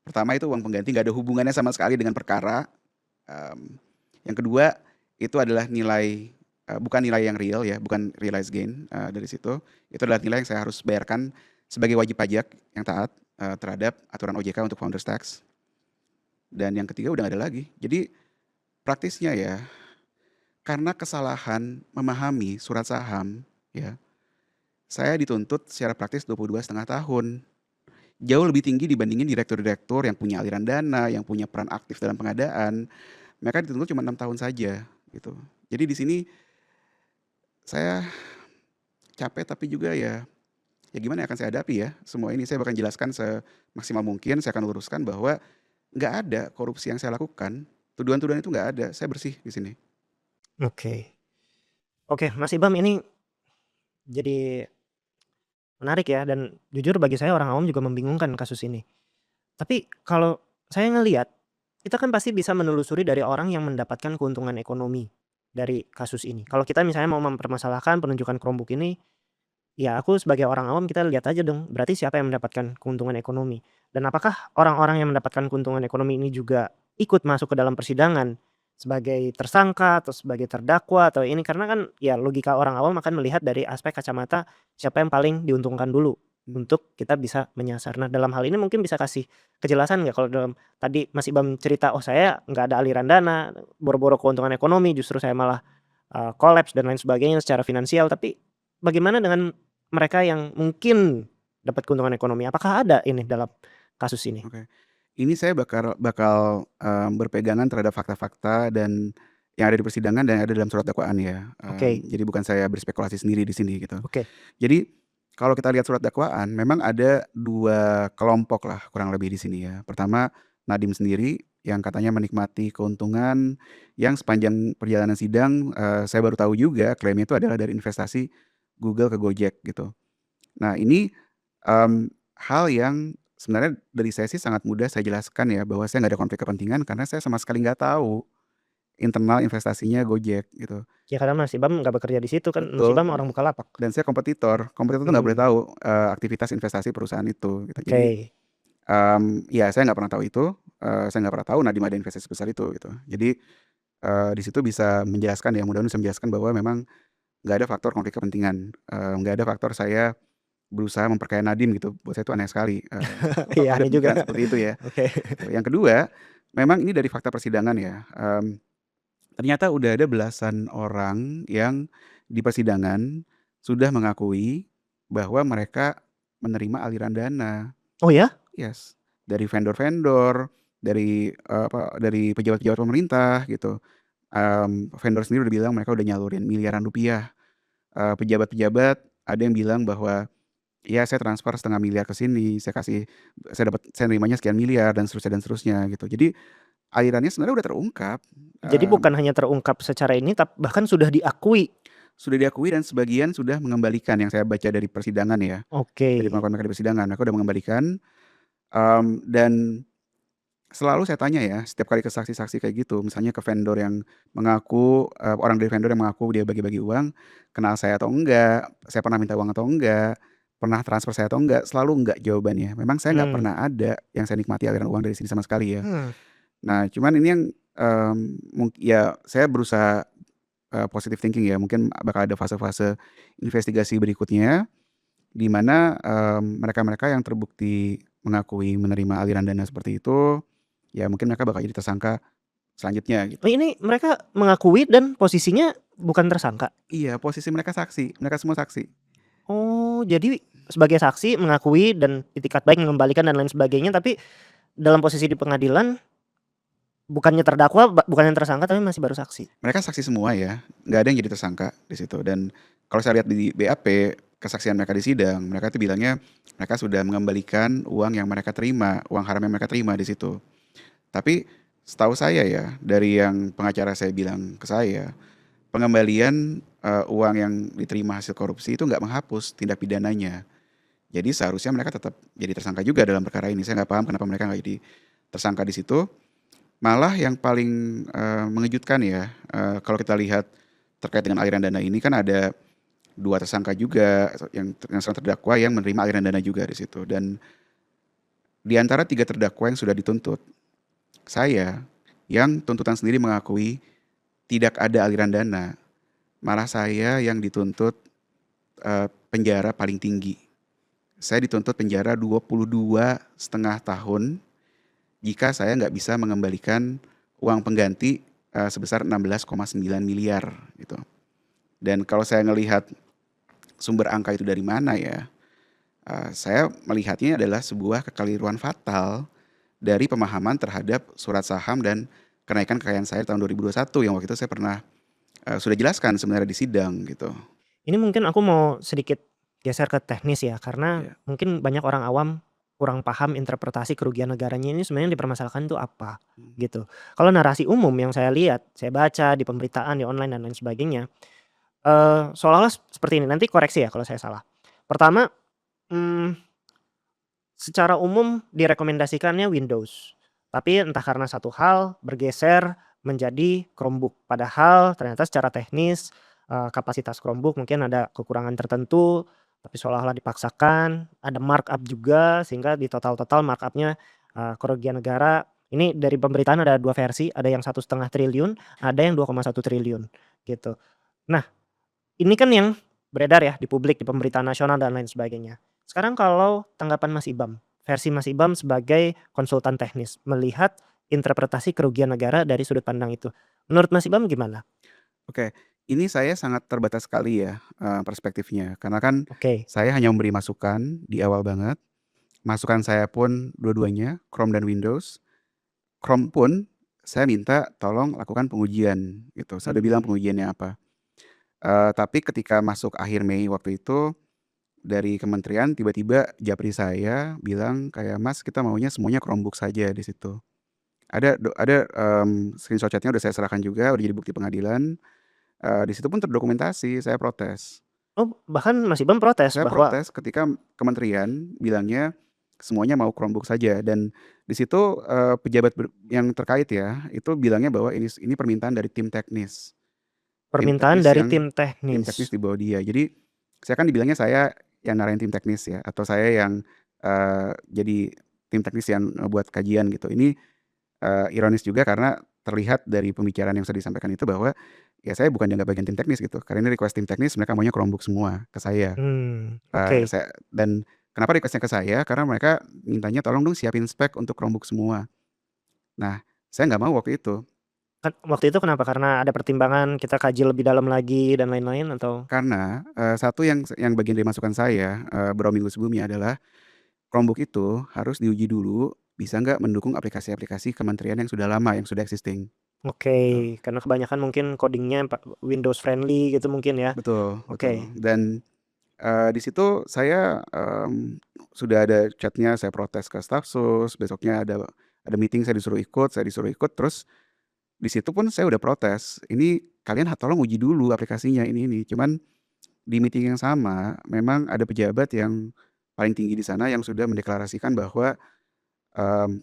pertama itu uang pengganti nggak ada hubungannya sama sekali dengan perkara. Yang kedua itu adalah nilai, bukan nilai yang real ya, bukan realized gain dari situ. Itu adalah nilai yang saya harus bayarkan sebagai wajib pajak yang taat terhadap aturan OJK untuk founders tax. Dan yang ketiga udah nggak ada lagi. Jadi praktisnya ya, karena kesalahan memahami surat saham ya, saya dituntut secara praktis 22,5 tahun. Jauh lebih tinggi dibandingin direktur-direktur yang punya aliran dana, yang punya peran aktif dalam pengadaan. Mereka dituntut cuma 6 tahun saja gitu. Jadi di sini saya capek, tapi juga ya gimana akan saya hadapi ya semua ini. Saya bahkan jelaskan semaksimal mungkin, saya akan luruskan bahwa nggak ada korupsi yang saya lakukan. Tuduhan-tuduhan itu nggak ada, saya bersih di sini. Oke. Oke, Mas Ibam, ini jadi menarik ya, dan jujur bagi saya orang awam juga membingungkan kasus ini. Tapi kalau saya ngelihat, kita kan pasti bisa menelusuri dari orang yang mendapatkan keuntungan ekonomi dari kasus ini. Kalau kita misalnya mau mempermasalahkan penunjukan Chromebook ini, ya aku sebagai orang awam, kita lihat aja dong, berarti siapa yang mendapatkan keuntungan ekonomi. Dan apakah orang-orang yang mendapatkan keuntungan ekonomi ini juga ikut masuk ke dalam persidangan sebagai tersangka atau sebagai terdakwa atau ini, karena kan ya logika orang awam akan melihat dari aspek kacamata siapa yang paling diuntungkan dulu untuk kita bisa menyasar. Nah dalam hal ini mungkin bisa kasih kejelasan nggak, kalau dalam tadi Mas Ibam cerita, oh saya nggak ada aliran dana, boro-boro keuntungan ekonomi, justru saya malah kolaps dan lain sebagainya secara finansial. Tapi bagaimana dengan mereka yang mungkin dapat keuntungan ekonomi? Apakah ada ini dalam kasus ini? Oke. Ini saya bakal berpegangan terhadap fakta-fakta dan yang ada di persidangan dan yang ada dalam surat dakwaan ya. Oke. Jadi bukan saya berspekulasi sendiri di sini gitu. Oke. Jadi kalau kita lihat surat dakwaan, memang ada 2 kelompok lah kurang lebih di sini ya. Pertama, Nadiem sendiri yang katanya menikmati keuntungan yang sepanjang perjalanan sidang, saya baru tahu juga klaimnya itu adalah dari investasi Google ke Gojek gitu. Nah ini hal yang sebenarnya dari saya sih sangat mudah saya jelaskan ya, bahwa saya nggak ada konflik kepentingan karena saya sama sekali nggak tahu internal investasinya Gojek gitu. Ya karena Mas Ibam nggak bekerja di situ kan, Mas Betul, Ibam orang Bukalapak. dan saya kompetitor. Kompetitor tuh nggak boleh Mhm, tahu, aktivitas investasi perusahaan itu gitu. Jadi, oke. ya saya nggak pernah tahu itu, saya nggak pernah tahu Nadiem ada investasi sebesar itu gitu. Jadi, di situ bisa menjelaskan ya, mudah-mudahan bisa menjelaskan bahwa memang nggak ada faktor konflik kepentingan, nggak ada faktor saya berusaha memperkaya Nadiem gitu. Buat saya itu aneh sekali, Iya ada aneh juga. pemikiran seperti itu ya, Oke. gitu. Yang kedua, memang ini dari fakta persidangan ya, ternyata udah ada belasan orang yang di persidangan sudah mengakui bahwa mereka menerima aliran dana. Oh ya? Yes, dari vendor-vendor, dari pejabat-pejabat pemerintah gitu. Vendor sendiri udah bilang mereka udah nyalurin miliaran rupiah. Pejabat-pejabat ada yang bilang bahwa, "Ya saya transfer 1,5 miliar ke sini, saya nerimanya sekian miliar," dan seterusnya gitu. Jadi alirannya sebenarnya udah terungkap, Jadi mmm, bukan hanya terungkap secara ini bahkan sudah diakui. sudah diakui dan sebagian sudah mengembalikan yang saya baca dari persidangan ya, Oke. dari pengakuan mereka di persidangan. Mereka udah mengembalikan, dan selalu saya tanya ya, setiap kali ke saksi-saksi kayak gitu, misalnya ke vendor yang mengaku, orang dari vendor yang mengaku dia bagi-bagi uang, kenal saya atau enggak, saya pernah minta uang atau enggak, pernah transfer saya atau enggak, selalu enggak jawabannya. Memang saya nggak Mmm, pernah ada yang saya nikmati aliran uang dari sini sama sekali ya. hmm, Nah, cuman ini yang, ya saya berusaha, positive thinking ya, mungkin bakal ada fase-fase investigasi berikutnya, di mana, mereka-mereka yang terbukti mengakui menerima aliran dana seperti itu, ya mungkin mereka bakal jadi tersangka selanjutnya oh gitu. ini mereka mengakui dan posisinya bukan tersangka? Iya, posisi mereka saksi, mereka semua saksi. Oh jadi sebagai saksi mengakui dan itikat baik mengembalikan dan lain sebagainya, tapi dalam posisi di pengadilan bukannya terdakwa, bukannya tersangka tapi masih baru saksi? Mereka saksi semua ya, nggak ada yang jadi tersangka di situ. Dan kalau saya lihat di BAP, kesaksian mereka di sidang, mereka tuh bilangnya mereka sudah mengembalikan uang yang mereka terima, uang haram yang mereka terima di situ. Tapi setahu saya ya, dari yang pengacara saya bilang ke saya, pengembalian, uang yang diterima hasil korupsi itu nggak menghapus tindak pidananya. Jadi seharusnya mereka tetap jadi tersangka juga dalam perkara ini. Saya nggak paham kenapa mereka nggak jadi tersangka di situ. Malah yang paling, mengejutkan ya, kalau kita lihat terkait dengan aliran dana ini kan ada 2 tersangka juga yang sedang terdakwa yang menerima aliran dana juga di situ. Dan di antara 3 terdakwa yang sudah dituntut, saya yang tuntutan sendiri mengakui tidak ada aliran dana, malah saya yang dituntut, penjara paling tinggi. Saya dituntut penjara 22,5 tahun jika saya nggak bisa mengembalikan uang pengganti, sebesar 16,9 miliar gitu. Dan kalau saya ngelihat sumber angka itu dari mana ya, saya melihatnya adalah sebuah kekeliruan fatal dari pemahaman terhadap surat saham dan kenaikan kekayaan saya tahun 2021 yang waktu itu saya pernah, sudah jelaskan sebenarnya di sidang gitu. Ini mungkin aku mau sedikit geser ke teknis ya, karena Iya. mungkin banyak orang awam kurang paham interpretasi kerugian negaranya ini sebenarnya yang dipermasalahkan itu apa, Mmm. gitu. Kalau narasi umum yang saya lihat, saya baca di pemberitaan, di online dan lain sebagainya, seolah-olah seperti ini, nanti koreksi ya kalau saya salah. Pertama, mmm, secara umum direkomendasikannya Windows, tapi entah karena satu hal bergeser menjadi Chromebook. Padahal ternyata secara teknis, kapasitas Chromebook mungkin ada kekurangan tertentu, tapi seolah-olah dipaksakan, ada markup juga sehingga di total-total markup-nya, kerugian negara ini dari pemberitaan ada 2 versi, ada yang 1,5 triliun, ada yang 2,1 triliun, gitu. Nah, ini kan yang beredar ya di publik, di pemberitaan nasional dan lain sebagainya. Sekarang kalau tanggapan Mas Ibam, versi Mas Ibam sebagai konsultan teknis, melihat interpretasi kerugian negara dari sudut pandang itu. Menurut Mas Ibam gimana? Oke, ini saya sangat terbatas sekali ya, perspektifnya, karena kan Oke, saya hanya memberi masukan di awal banget. Masukan saya pun dua-duanya, Chrome dan Windows. Chrome pun saya minta tolong lakukan pengujian gitu, saya udah bilang mhm, pengujiannya apa. Tapi ketika masuk akhir Mei waktu itu, dari kementerian tiba-tiba japri saya bilang kayak, "Mas kita maunya semuanya Chromebook saja," di situ. Ada, screenshot chat-nya udah saya serahkan juga, udah jadi bukti pengadilan, di situ pun terdokumentasi, saya protes. oh bahkan Mas Ibam protes Saya bahwa protes ketika kementerian bilangnya semuanya mau Chromebook saja dan di situ, pejabat yang terkait ya, itu bilangnya bahwa ini permintaan dari tim teknis. Tim Permintaan teknis dari yang tim tim teknis. teknis di bawah dia. Jadi, saya kan dibilangnya saya yang narain tim teknis ya, atau saya yang, jadi tim teknis yang ngebuat kajian gitu. Ini, ironis juga karena terlihat dari pembicaraan yang sudah disampaikan itu bahwa, ya saya bukan dianggap bagian tim teknis gitu, karena ini request tim teknis mereka maunya Chromebook semua ke saya. Oke. Dan kenapa request-nya ke saya, karena mereka mintanya tolong dong siapin spek untuk Chromebook semua. Nah, saya nggak mau waktu itu. Kan waktu itu kenapa? Karena ada pertimbangan kita kaji lebih dalam lagi dan lain-lain atau? Karena, satu yang bagian dari masukan saya, beberapa minggu sebelumnya adalah Chromebook itu harus diuji dulu bisa nggak mendukung aplikasi-aplikasi kementerian yang sudah lama, yang sudah existing, Oke, gitu. karena kebanyakan mungkin coding-nya Windows friendly gitu mungkin ya? Betul betul. Oke. Dan, di situ saya, sudah ada chat-nya, saya protes ke Stafsus, besoknya ada meeting saya disuruh ikut, terus di situ pun saya udah protes, "Ini kalian tolong uji dulu aplikasinya ini." Cuman di meeting yang sama memang ada pejabat yang paling tinggi di sana yang sudah mendeklarasikan bahwa, mmm,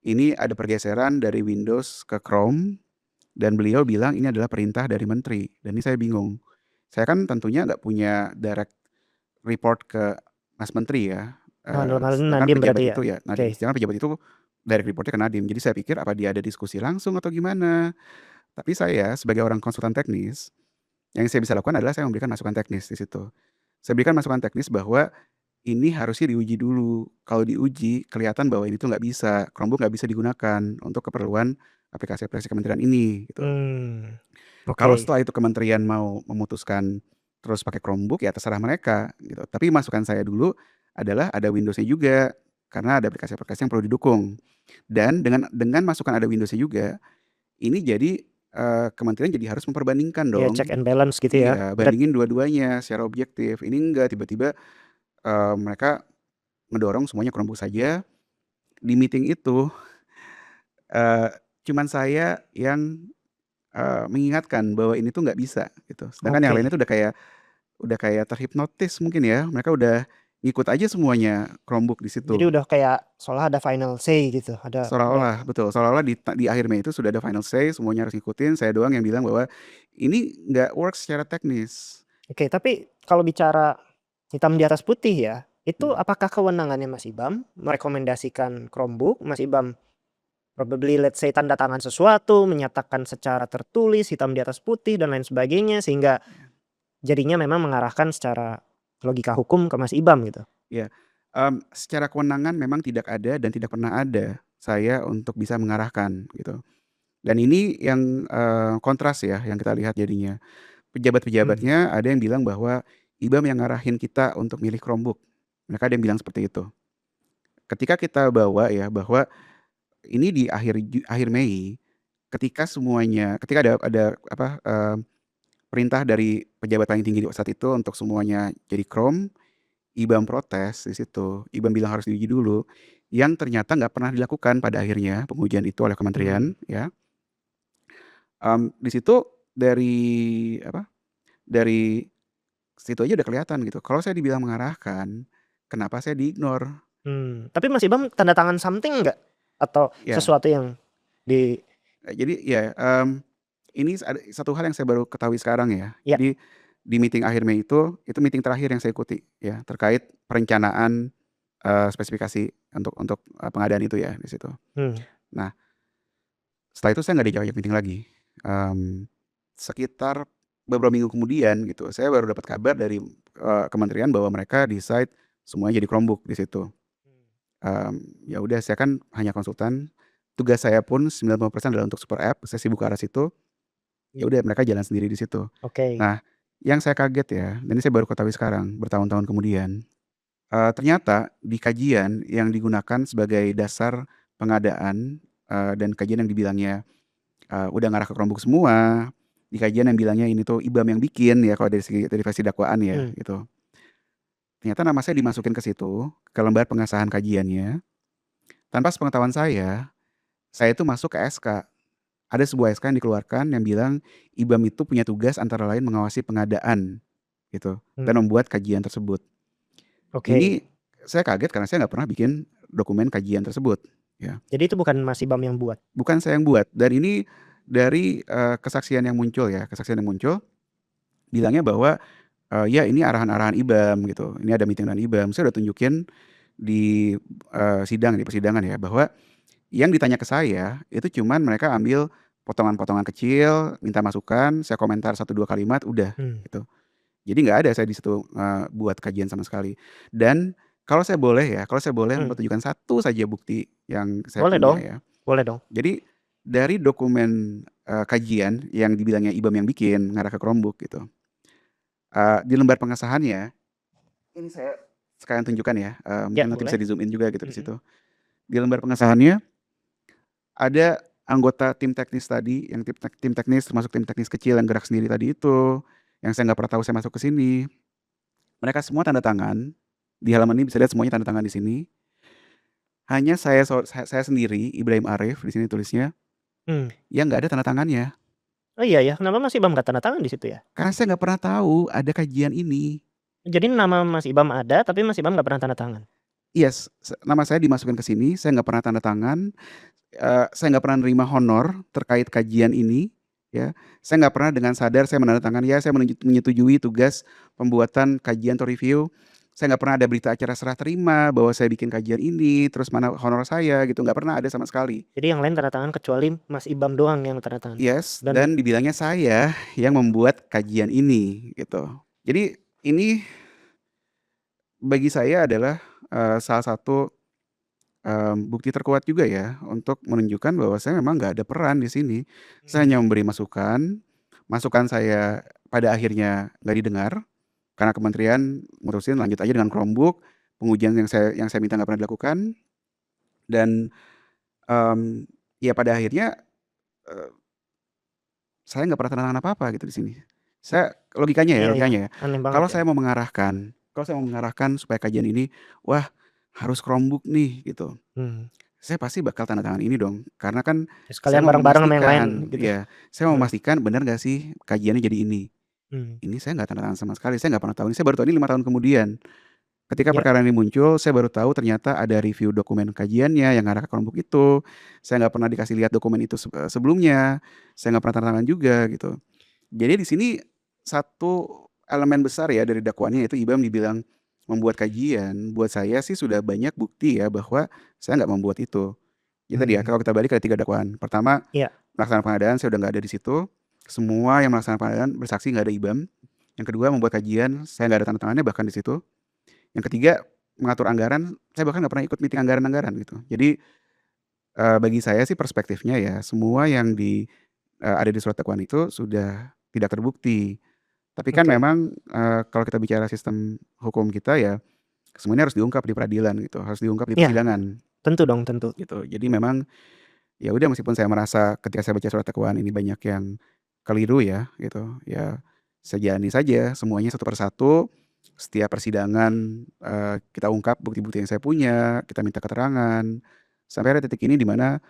ini ada pergeseran dari Windows ke Chrome dan beliau bilang ini adalah perintah dari menteri dan ini saya bingung. Saya kan tentunya nggak punya direct report ke Mas Menteri ya, Nah, dalam hal ini sedangkan Nadiem pejabat berarti ya? itu ya Nadiem, Oke. sedangkan pejabat itu direct report-nya ke Nadiem. Jadi saya pikir apa dia ada diskusi langsung atau gimana. Tapi saya sebagai orang konsultan teknis, yang saya bisa lakukan adalah saya memberikan masukan teknis di situ. Saya berikan masukan teknis bahwa ini harusnya diuji dulu. Kalau diuji kelihatan bahwa ini tuh nggak bisa, Chromebook nggak bisa digunakan untuk keperluan aplikasi-aplikasi kementerian ini gitu. Kalau Oke. setelah itu kementerian mau memutuskan terus pakai Chromebook ya terserah mereka gitu. Tapi masukan saya dulu adalah ada Windows-nya juga, karena ada aplikasi-aplikasi yang perlu didukung. Dan dengan masukan ada Windows-nya juga, ini jadi, kementerian jadi harus memperbandingkan Ya check dong. and balance gitu ya? Iya, bandingin dua-duanya secara objektif. Ini enggak, tiba-tiba, mereka ngedorong semuanya Chromebook saja. Di meeting itu, eee, cuman saya yang, mengingatkan bahwa ini tuh nggak bisa gitu. Sedangkan yang lainnya Oke. tuh udah kayak terhipnotis mungkin ya, mereka udah ngikut aja semuanya Chromebook di Jadi situ. udah kayak seolah ada final say gitu, ada Seolah-olah, betul, seolah-olah di akhir Mei itu sudah ada final say, semuanya harus ngikutin, saya doang yang bilang bahwa ini nggak works secara teknis. Oke, tapi kalau bicara hitam di atas putih ya, itu Mhm. apakah kewenangannya Mas Ibam merekomendasikan Chromebook, Mas Ibam probably let's say tanda tangan sesuatu, menyatakan secara tertulis, hitam di atas putih dan lain sebagainya, sehingga jadinya memang mengarahkan secara logika hukum ke Mas Ibam gitu? Ya, secara kewenangan memang tidak ada dan tidak pernah ada saya untuk bisa mengarahkan gitu. Dan ini yang, kontras ya yang kita lihat jadinya. Mmm, Pejabat-pejabatnya ada yang bilang bahwa, "IBAM yang ngarahin kita untuk milih Chromebook." Mereka ada yang bilang seperti itu. Ketika kita bawa ya bahwa ini di akhir Mei, ketika ada apa, perintah dari pejabat paling tinggi di saat itu untuk semuanya jadi Chrome, IBAM protes di situ. IBAM bilang harus diuji dulu, yang ternyata nggak pernah dilakukan pada akhirnya pengujian itu oleh mmm, kementerian ya. Di situ dari situ aja udah kelihatan gitu. Kalau saya dibilang mengarahkan, kenapa saya diignore? tapi Mas Ibam tanda tangan something nggak? Atau Ya, sesuatu yang di jadi ya, ini ada satu hal yang saya baru ketahui sekarang ya. ya, Jadi di meeting akhir Mei itu meeting terakhir yang saya ikuti ya, terkait perencanaan, spesifikasi untuk, pengadaan itu ya di situ. mmm, Nah, setelah itu saya nggak diajak meeting lagi. Sekitar beberapa minggu kemudian gitu, saya baru dapat kabar dari, kementerian bahwa mereka decide semuanya jadi Chromebook di situ. Ya udah saya kan hanya konsultan, tugas saya pun 90% adalah untuk super app, saya sibuk ke arah situ, ya udah mereka jalan sendiri di situ. oke. Nah, yang saya kaget ya, dan ini saya baru ketahui sekarang, bertahun-tahun kemudian, ternyata di kajian yang digunakan sebagai dasar pengadaan, dan kajian yang dibilangnya, udah ngarah ke Chromebook semua, di kajian yang bilangnya ini tuh IBAM yang bikin ya kalau dari versi dakwaan ya Mmm, gitu. Ternyata nama saya dimasukin ke situ, ke lembar pengesahan kajiannya, tanpa sepengetahuan saya itu masuk ke SK. Ada sebuah SK yang dikeluarkan yang bilang IBAM itu punya tugas antara lain mengawasi pengadaan gitu, dan mmm, membuat kajian tersebut. oke. Ini saya kaget karena saya nggak pernah bikin dokumen kajian tersebut, ya. Jadi itu bukan Mas Ibam yang buat? Bukan saya yang buat, dan ini dari, kesaksian yang muncul ya, kesaksian yang muncul bilangnya bahwa, ya ini arahan-arahan IBAM gitu, ini ada meeting dengan IBAM. Saya udah tunjukin di, di persidangan ya, bahwa yang ditanya ke saya itu cuman mereka ambil potongan-potongan kecil, minta masukan, saya komentar 1, 2 kalimat, udah Hmm. gitu. Jadi nggak ada saya di situ, buat kajian sama sekali. Dan kalau saya boleh Hmm. mempertunjukkan satu saja bukti yang saya Boleh punya dong, ya. boleh dong. Jadi dari dokumen, kajian yang dibilangnya IBAM yang bikin, ngarah ke Chromebook gitu, di lembar pengesahannya, ini saya sekalian tunjukkan ya, Ya mungkin nanti boleh. bisa di-zoom in juga gitu di Mhm. situ. Di lembar pengesahannya ada anggota tim teknis tadi, yang tim teknis termasuk tim teknis kecil yang gerak sendiri tadi itu, yang saya nggak pernah tahu saya masuk ke sini. Mereka semua tanda tangan, di halaman ini bisa lihat semuanya tanda tangan di sini. Hanya saya sendiri, Ibrahim Arif di sini tulisnya, Mmm. yang nggak ada tanda tangannya. Oh iya ya, kenapa Mas Ibam nggak tanda tangan di situ ya? Karena saya nggak pernah tahu ada kajian ini. Jadi nama Mas Ibam ada, tapi Mas Ibam nggak pernah tanda tangan? Iya, nama saya dimasukkan ke sini, saya nggak pernah tanda tangan, saya nggak pernah nerima honor terkait kajian ini, ya. Saya nggak pernah dengan sadar saya menandatangani, ya saya menyetujui tugas pembuatan kajian atau review. Saya nggak pernah ada berita acara serah terima bahwa saya bikin kajian ini, terus mana honor saya gitu, nggak pernah ada sama sekali. Jadi yang lain tanda tangan kecuali Mas Ibam doang yang tanda tangan? Yes, Dan dan dibilangnya saya yang membuat kajian ini, gitu. Jadi ini bagi saya adalah, salah satu, bukti terkuat juga ya untuk menunjukkan bahwa saya memang nggak ada peran di sini. Saya hanya Mmm. memberi masukan, masukan saya pada akhirnya nggak didengar, karena kementerian mutusin lanjut aja dengan Chromebook, pengujian yang saya minta nggak pernah dilakukan, dan, mmm, ya pada akhirnya, eee, saya nggak pernah tanda tangan apa-apa gitu di sini. Iya ya, Logikanya ya, aneh banget kalau ya. saya mau mengarahkan supaya kajian ini, wah harus Chromebook nih gitu. Mmm. Saya pasti bakal tanda tangan ini dong, karena kan Ya saya sekalian mau bareng-bareng sama yang lain memastikan gitu. ya, saya mau Heeh. memastikan benar nggak sih kajiannya jadi ini. Mmm. Ini saya nggak tanda tangan sama sekali, saya nggak pernah tahu ini, saya baru tahu ini 5 tahun kemudian. Ketika Ya. perkara ini muncul, saya baru tahu ternyata ada review dokumen kajiannya yang ngarah ke Chromebook itu. Saya nggak pernah dikasih lihat dokumen itu sebelumnya, saya nggak pernah tanda tangan juga gitu. Jadi di sini satu elemen besar ya dari dakwaannya, yaitu IBAM dibilang membuat kajian, buat saya sih sudah banyak bukti ya bahwa saya nggak membuat itu. Itu tadi ya, Mmm. kalau kita balik ada 3 dakwaan. Pertama, Iya. melaksanakan pengadaan saya udah nggak ada di situ. Semua yang melaksanakan pengadaan bersaksi nggak ada IBAM. Yang kedua, membuat kajian, saya nggak ada tanda tangannya bahkan di situ. Yang ketiga, mengatur anggaran, saya bahkan nggak pernah ikut meeting anggaran-anggaran gitu. Jadi, bagi saya sih perspektifnya ya, semua yang ada di surat dakwaan itu sudah tidak terbukti. Tapi kan Oke. memang, kalau kita bicara sistem hukum kita ya, semuanya harus diungkap di peradilan gitu, harus diungkap di Iya, persidangan tentu dong, tentu. gitu. Jadi memang ya udah, meskipun saya merasa ketika saya baca surat dakwaan ini banyak yang keliru ya gitu, ya saya jalani saja semuanya satu per satu. Setiap persidangan, kita ungkap bukti-bukti yang saya punya, kita minta keterangan, sampai ada titik ini di mana,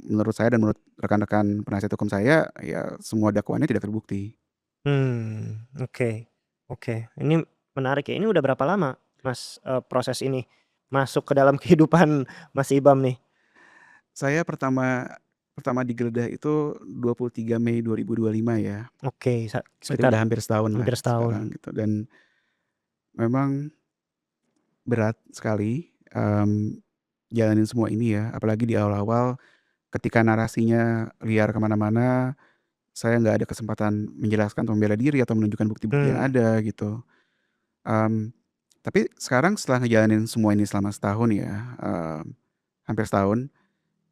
menurut saya dan menurut rekan-rekan penasihat hukum saya, ya semua dakwaannya tidak terbukti. Oke, oke. Ini menarik ya. Ini udah berapa lama Mas, proses ini masuk ke dalam kehidupan Mas Ibam nih? Saya pertama pertama digeledah itu 23 Mei 2025 ya, Oke, berarti sekitar udah hampir setahun lah hampir setahun. sekarang gitu, dan memang berat sekali, jalanin semua ini ya, apalagi di awal-awal ketika narasinya liar ke mana-mana, saya nggak ada kesempatan menjelaskan atau membela diri atau menunjukkan bukti-bukti yang Mmm. ada gitu. Mmm, tapi sekarang setelah ngejalanin semua ini selama setahun ya, hampir setahun,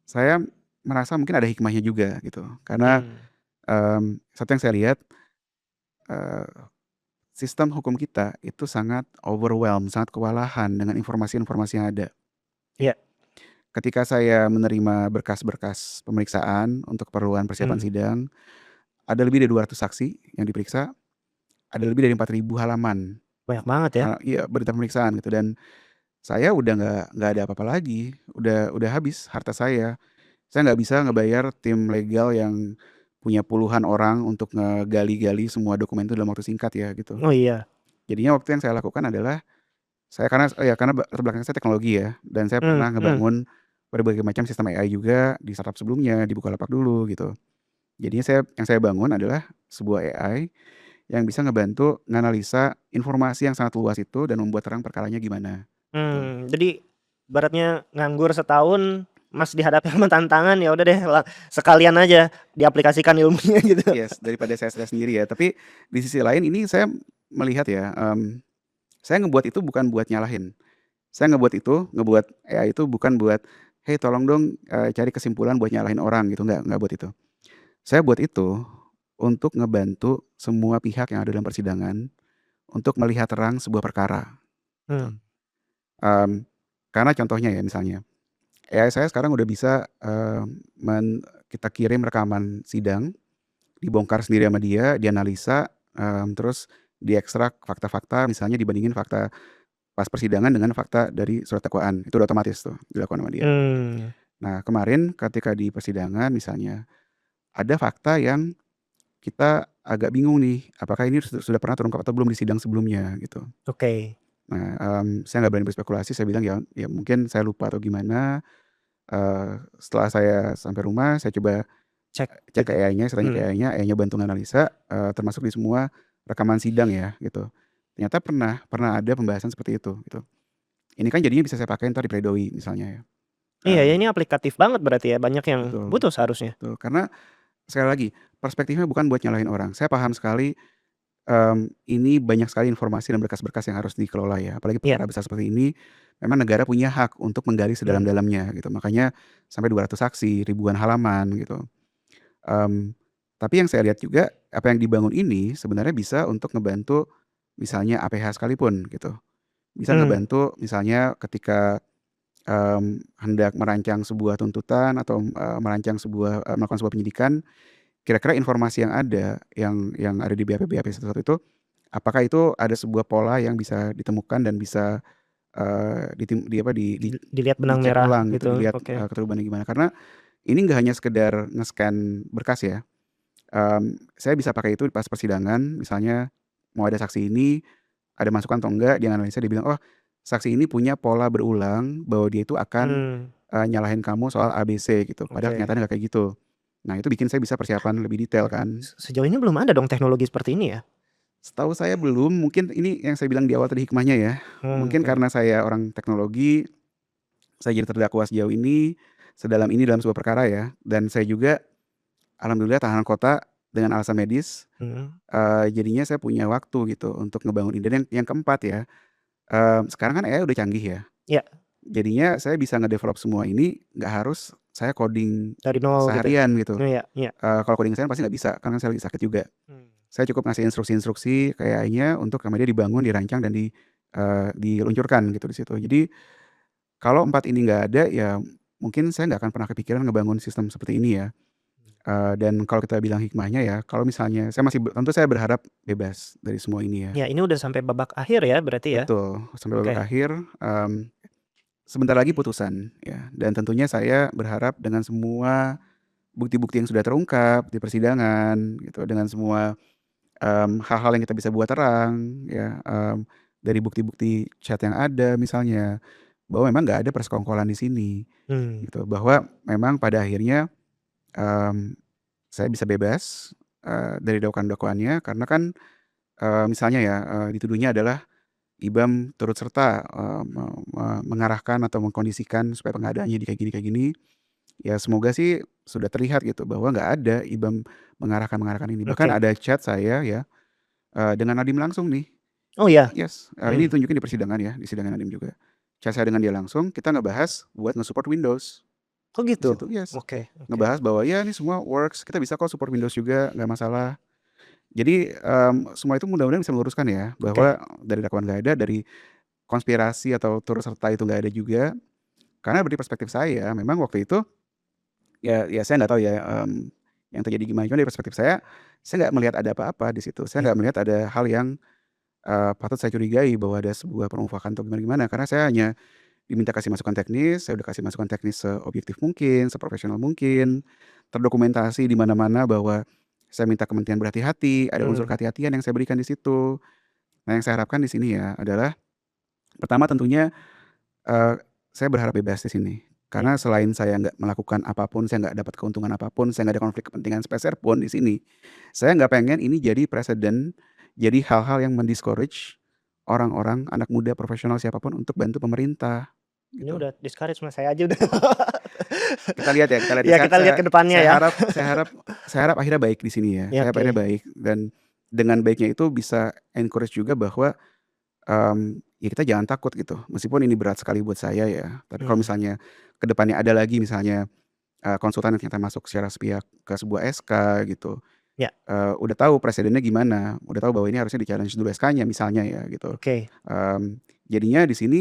saya merasa mungkin ada hikmahnya juga gitu. Karena, Mmm. satu yang saya lihat, eee, sistem hukum kita itu sangat sangat kewalahan dengan informasi-informasi yang ada. Iya. Ketika saya menerima berkas-berkas pemeriksaan untuk keperluan persiapan Mmm. sidang, ada lebih dari 200 saksi yang diperiksa, ada lebih dari 4.000 halaman, Banyak banget ya? iya, berita pemeriksaan gitu, dan saya udah nggak ada apa-apa lagi, udah habis harta saya. Saya nggak bisa ngebayar tim legal yang punya puluhan orang untuk ngegali-gali semua dokumen itu dalam waktu singkat ya gitu. Oh iya. Jadinya waktu yang saya lakukan adalah Saya karena latar belakang saya teknologi ya, dan saya Mmm, pernah mmm. ngebangun berbagai macam sistem AI juga di startup sebelumnya, di Bukalapak dulu gitu. Jadinya yang saya bangun adalah sebuah AI yang bisa ngebantu nganalisa informasi yang sangat luas itu dan membuat terang perkaranya gimana, gitu. Jadi ibaratnya nganggur setahun, Mas dihadapi sama tantangan, ya udah deh sekalian aja diaplikasikan ilmunya gitu. Yes, daripada saya stres sendiri ya. Tapi di sisi lain ini saya melihat ya, saya ngebuat itu bukan buat nyalahin. Saya ngebuat AI itu bukan buat, "Hey tolong dong, cari kesimpulan buat nyalahin orang," gitu, nggak buat itu. Saya buat itu untuk ngebantu semua pihak yang ada dalam persidangan untuk melihat terang sebuah perkara, gitu. Mmm, Mmm, karena contohnya ya misalnya, AI saya sekarang udah bisa, kita kirim rekaman sidang, dibongkar sendiri sama dia, dianalisa, terus diekstrak fakta-fakta misalnya dibandingin fakta pas persidangan dengan fakta dari surat dakwaan, itu udah otomatis tuh dilakukan sama dia. mmm, Nah kemarin ketika di persidangan misalnya, ada fakta yang kita agak bingung nih, apakah ini sudah pernah terungkap atau belum di sidang sebelumnya gitu. oke. Nah, saya nggak berani berspekulasi, saya bilang, "Ya mungkin saya lupa atau gimana." Setelah saya sampai rumah, saya coba Cek cek ke gitu. AI-nya, saya tanya ke Mhm. AI-nya bantu nganalisa, termasuk di semua rekaman sidang ya gitu. Ternyata pernah ada pembahasan seperti itu gitu. Ini kan jadinya bisa saya pakai entar di pledoi misalnya ya. Iya ya, Mmm, ini aplikatif banget berarti ya, banyak yang betul butuh seharusnya. betul. Karena sekali lagi, perspektifnya bukan buat nyalahin orang. Saya paham sekali, ini banyak sekali informasi dan berkas-berkas yang harus dikelola ya, apalagi Iya, perkara besar seperti ini, memang negara punya hak untuk menggali mmm, sedalam-dalamnya gitu. Makanya sampai 200 saksi, ribuan halaman gitu. Mmm, tapi yang saya lihat juga, apa yang dibangun ini sebenarnya bisa untuk ngebantu misalnya APH sekalipun gitu. Bisa mmm, ngebantu misalnya ketika, hendak merancang sebuah tuntutan atau, melakukan sebuah penyidikan, kira-kira informasi yang ada, yang ada di BAP-BAP satu-satu itu, apakah itu ada sebuah pola yang bisa ditemukan dan bisa, ditim di apa, dilihat benang dicek merah ulang gitu, gitu, dilihat, oke. keterlibatan gimana. Karena ini nggak hanya sekedar nge-scan berkas ya. Saya bisa pakai itu pas persidangan, misalnya mau ada saksi ini, ada masukan atau enggak, dia analisa, dia bilang, "Oh, saksi ini punya pola berulang bahwa dia itu akan, Mmm, nyalahin kamu soal A, B, C," gitu. Padahal oke. kenyataannya nggak kayak gitu. Nah, itu bikin saya bisa persiapan lebih detail kan. Sejauh ini belum ada dong teknologi seperti ini ya? Setahu saya belum, mungkin ini yang saya bilang di awal tadi hikmahnya ya. Mungkin Oke. karena saya orang teknologi, saya jadi terdakwa sejauh ini, sedalam ini dalam sebuah perkara ya, dan saya juga alhamdulillah tahanan kota dengan alasan medis. Mhm. Jadinya saya punya waktu gitu untuk ngebangun ini. Dan yang keempat ya, sekarang kan AI udah canggih ya. Iya, Jadinya saya bisa ngedevelop semua ini nggak harus saya coding dari nol gitu. seharian gitu. Iya iya. Kalau coding seharian pasti nggak bisa, karena saya lagi sakit juga. Mmm, Saya cukup ngasih instruksi-instruksi ke AI-nya untuk sama dia dibangun, dirancang, dan diluncurkan gitu di situ. Jadi kalau 4 ini nggak ada, ya mungkin saya nggak akan pernah kepikiran ngebangun sistem seperti ini ya. Dan kalau kita bilang hikmahnya ya, kalau misalnya saya masih tentu saya berharap bebas dari semua ini ya. ya ini udah sampai babak akhir ya berarti ya? Betul, sampai babak Oke. akhir, sebentar lagi putusan ya, dan tentunya saya berharap dengan semua bukti-bukti yang sudah terungkap di persidangan gitu, dengan semua, hal-hal yang kita bisa buat terang ya, dari bukti-bukti chat yang ada misalnya, bahwa memang nggak ada persekongkolan di sini Mmm, gitu, bahwa memang pada akhirnya, mmm, saya bisa bebas, dari dakwaan-dakwaannya karena kan, misalnya ya, dituduhnya adalah IBAM turut serta, me me mengarahkan atau mengkondisikan supaya pengadaannya kayak gini. Ya semoga sih sudah terlihat gitu bahwa nggak ada IBAM mengarahkan ini. Bahkan oke. ada chat saya ya, dengan Nadiem langsung nih. Oh ya? Yes, ini Mmm. ditunjukin di persidangan ya, di sidang Nadiem juga. Chat saya dengan dia langsung, kita ngebahas buat nge-support Windows. Oh Di gitu? situ yes, Oke oke. ngebahas bahwa ya ini semua works, kita bisa kok support Windows juga, nggak masalah. Jadi, semua itu mudah-mudahan bisa meluruskan ya, Oke. bahwa dari dakwaan nggak ada, dari konspirasi atau turut serta itu nggak ada juga. Karena dari perspektif saya, memang waktu itu, ya saya nggak tahu ya, yang terjadi gimana, cuma dari perspektif saya nggak melihat ada apa-apa di situ. Saya Iya. nggak melihat ada hal yang, patut saya curigai bahwa ada sebuah permufakan atau gimana-gimana. Karena saya hanya diminta kasih masukan teknis, saya udah kasih masukan teknis seobjektif mungkin, seprofesional mungkin, terdokumentasi di mana-mana bahwa saya minta kementerian berhati-hati, ada unsur Mmm, kehati-hatian yang saya berikan di situ. Nah, yang saya harapkan di sini ya adalah Pertama tentunya, saya berharap bebas di sini. Ya. Karena selain saya nggak melakukan apapun, saya nggak dapat keuntungan apapun, saya nggak ada konflik kepentingan sepeser pun di sini. Saya nggak pengen ini jadi presiden, jadi hal-hal yang men-discourage orang-orang, anak muda, profesional, siapapun untuk bantu pemerintah, Ini gitu. udah discourage Mas, saya aja udah. Kita lihat ya, kita lihat ya. Ya kita lihat ke depannya Saya ya. harap saya harap akhirnya baik di sini ya. Ya, Saya harap akhirnya oke. baik dan dengan baiknya itu bisa encourage juga bahwa, ya kita jangan takut gitu. Meskipun ini berat sekali buat saya ya, tapi kalau Hmm. misalnya ke depannya ada lagi misalnya, konsultan yang ternyata masuk secara sepihak ke sebuah SK gitu, Ya, udah tahu presidennya gimana, udah tahu bahwa ini harusnya di-challenge dulu SK-nya misalnya ya gitu. oke. Jadinya di sini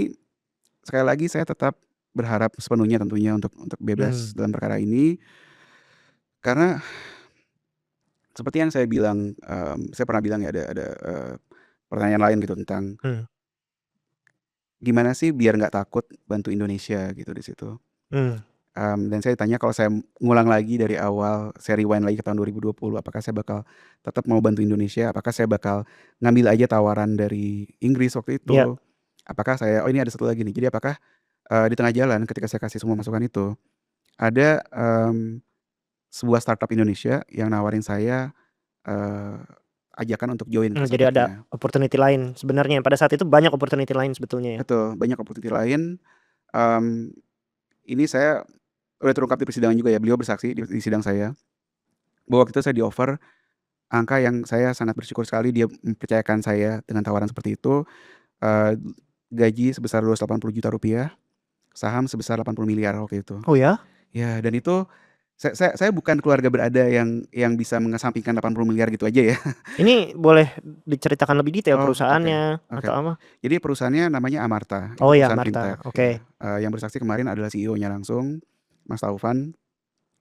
sekali lagi saya tetap berharap sepenuhnya tentunya untuk bebas Hmm. dalam perkara ini. Karena seperti yang saya bilang, saya pernah bilang ya ada, pertanyaan lain gitu tentang Hmm. gimana sih biar nggak takut bantu Indonesia gitu di situ. Hmm. Dan saya ditanya kalau saya ngulang lagi dari awal, saya rewind lagi ke tahun 2020, apakah saya bakal tetap mau bantu Indonesia? Apakah saya bakal ngambil aja tawaran dari Inggris waktu Ya. itu? Apakah saya oh ini ada satu lagi nih, jadi apakah, di tengah jalan ketika saya kasih semua masukan itu, ada, sebuah startup Indonesia yang nawarin saya, eee, ajakan untuk join ke Jadi ada startup-nya. opportunity lain sebenarnya. Pada saat itu banyak opportunity lain sebetulnya ya? Betul, banyak opportunity lain, mmm, ini saya udah terungkap di persidangan juga ya, beliau bersaksi di sidang saya, bahwa waktu itu saya di-offer angka yang saya sangat bersyukur sekali dia mempercayakan saya dengan tawaran seperti itu, eee, gaji sebesar Rp280 juta, saham sebesar 80 miliar waktu itu. Oh ya? Ya dan itu saya bukan keluarga berada yang bisa mengesampingkan 80 miliar gitu aja ya. Ini boleh diceritakan lebih detail Oh, oke perusahaannya oke. atau apa? Jadi perusahaannya namanya Amarta, itu Oh ya, perusahaan Marta, fintech ya, oke. yang bersaksi kemarin adalah CEO-nya langsung, Mas Taufan,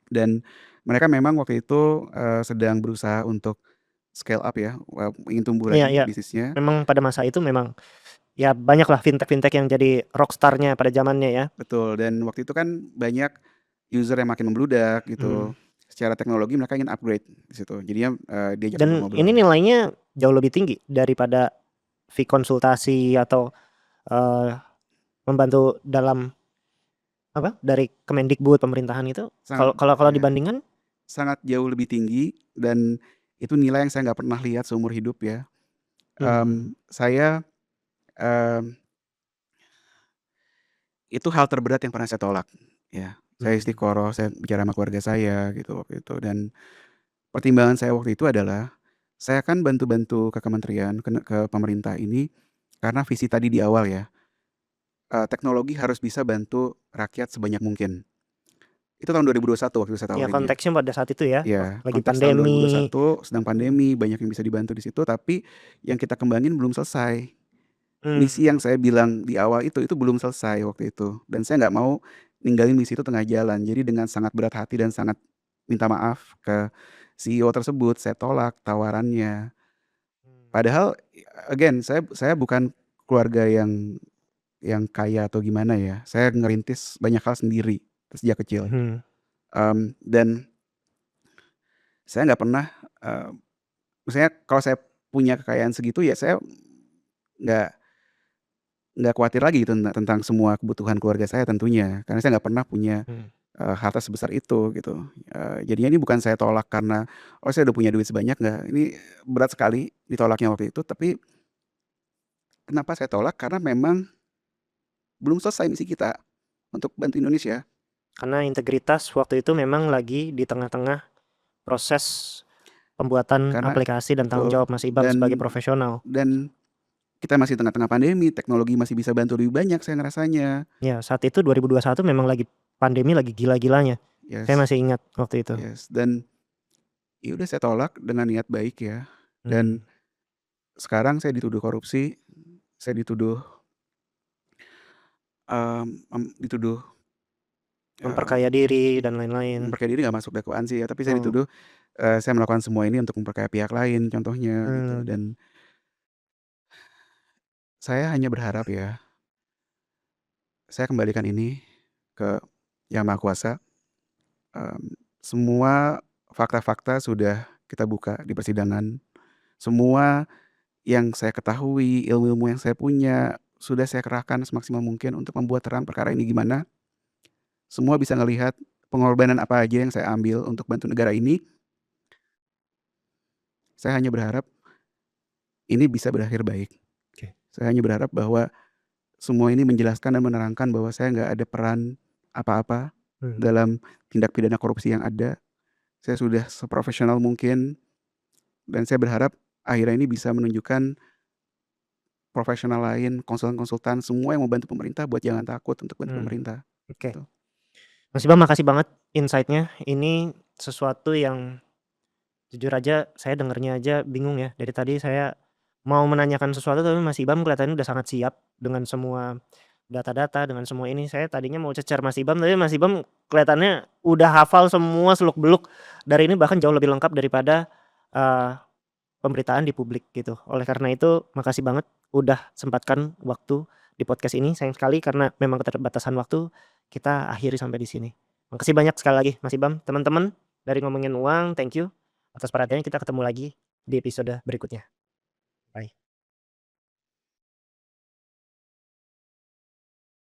dan mereka memang waktu itu, sedang berusaha untuk scale up ya, ingin tumbuh Iya lagi iya. bisnisnya. Memang pada masa itu memang, ya banyaklah fintech-fintech yang jadi rockstar-nya pada zamannya ya. Betul, dan waktu itu kan banyak user yang makin membludak Hmm. gitu. Secara teknologi mereka ingin upgrade di situ. Jadinya, diajak Dan ini ngobrol-ngobrol. nilainya jauh lebih tinggi daripada fee konsultasi atau, eee, membantu dalam apa, dari Kemendikbud, pemerintahan itu, Sangat kalau ya, dibandingkan? sangat jauh lebih tinggi dan itu nilai yang saya nggak pernah lihat seumur hidup ya. Hmm. Saya, mmm, itu hal terberat yang pernah saya tolak, ya. Saya Hmm. istiqoroh, saya bicara sama keluarga saya gitu waktu itu dan pertimbangan saya waktu itu adalah, saya kan bantu-bantu ke kementerian, ke pemerintah ini karena visi tadi di awal ya, teknologi harus bisa bantu rakyat sebanyak mungkin. Itu tahun 2021 waktu itu saya Ya tawarinnya. konteksnya pada saat itu ya, Ya, lagi konteks tahun pandemi. 2021 sedang Mhm. pandemi, banyak yang bisa dibantu di situ, tapi yang kita kembangin belum selesai. Misi Mmm. yang saya bilang di awal itu belum selesai waktu itu, dan saya nggak mau ninggalin misi itu tengah jalan. Jadi dengan sangat berat hati dan sangat minta maaf ke CEO tersebut, saya tolak tawarannya. Padahal again saya bukan keluarga yang kaya atau gimana ya, saya ngerintis banyak hal sendiri sejak kecil, Mhm. dan saya nggak pernah, eee, maksudnya kalau saya punya kekayaan segitu ya saya nggak nggak khawatir lagi tentang semua kebutuhan keluarga saya tentunya, karena saya nggak pernah punya, Mhm. harta sebesar itu gitu. Jadinya ini bukan saya tolak karena, "Oh saya udah punya duit sebanyak," nggak, ini berat sekali ditolaknya waktu itu, tapi kenapa saya tolak, karena memang belum selesai misi kita untuk bantu Indonesia. Karena integritas waktu itu memang lagi di tengah-tengah proses pembuatan Karena aplikasi dan tanggung betul, jawab Mas Ibam sebagai dan profesional. dan kita masih tengah-tengah pandemi, teknologi masih bisa bantu lebih banyak saya ngerasanya. Ya saat itu 2021 memang lagi pandemi lagi gila-gilanya. Saya Yes masih ingat waktu itu. yes, dan ya udah saya tolak dengan niat baik ya, dan Mhm. sekarang saya dituduh korupsi, saya dituduh, dituduh, Memperkaya mmm, diri dan lain-lain. memperkaya diri nggak masuk dakwaan sih ya, tapi saya Oh. dituduh, saya melakukan semua ini untuk memperkaya pihak lain contohnya gitu, Mmm. dan saya hanya berharap ya, saya kembalikan ini ke Yang Maha Kuasa, semua fakta-fakta sudah kita buka di persidangan, semua yang saya ketahui, ilmu-ilmu yang saya punya, sudah saya kerahkan semaksimal mungkin untuk membuat terang perkara ini gimana. Semua bisa ngelihat pengorbanan apa aja yang saya ambil untuk bantu negara ini. Saya hanya berharap ini bisa berakhir baik. Oke. Saya hanya berharap bahwa semua ini menjelaskan dan menerangkan bahwa saya nggak ada peran apa-apa Hmm. dalam tindak pidana korupsi yang ada. Saya sudah seprofesional mungkin dan saya berharap akhirnya ini bisa menunjukkan profesional lain, konsultan-konsultan, semua yang mau bantu pemerintah buat jangan takut untuk bantu Hmm. pemerintah, Oke. gitu. Mas Ibam makasih banget insight-nya. Ini sesuatu yang jujur aja saya dengernya aja bingung ya. Dari tadi saya mau menanyakan sesuatu tapi Mas Ibam kelihatannya udah sangat siap dengan semua data-data, dengan semua ini. Saya tadinya mau cecer Mas Ibam, tapi Mas Ibam kelihatannya udah hafal semua seluk-beluk dari ini, bahkan jauh lebih lengkap daripada, eee, pemberitaan di publik gitu. Oleh karena itu makasih banget udah sempatkan waktu di podcast ini. Sayang sekali karena memang keterbatasan waktu, kita akhiri sampai di sini. Makasih banyak sekali lagi Mas Ibam. Teman-teman dari Ngomongin Uang, thank you atas perhatiannya. Kita ketemu lagi di episode berikutnya. Bye.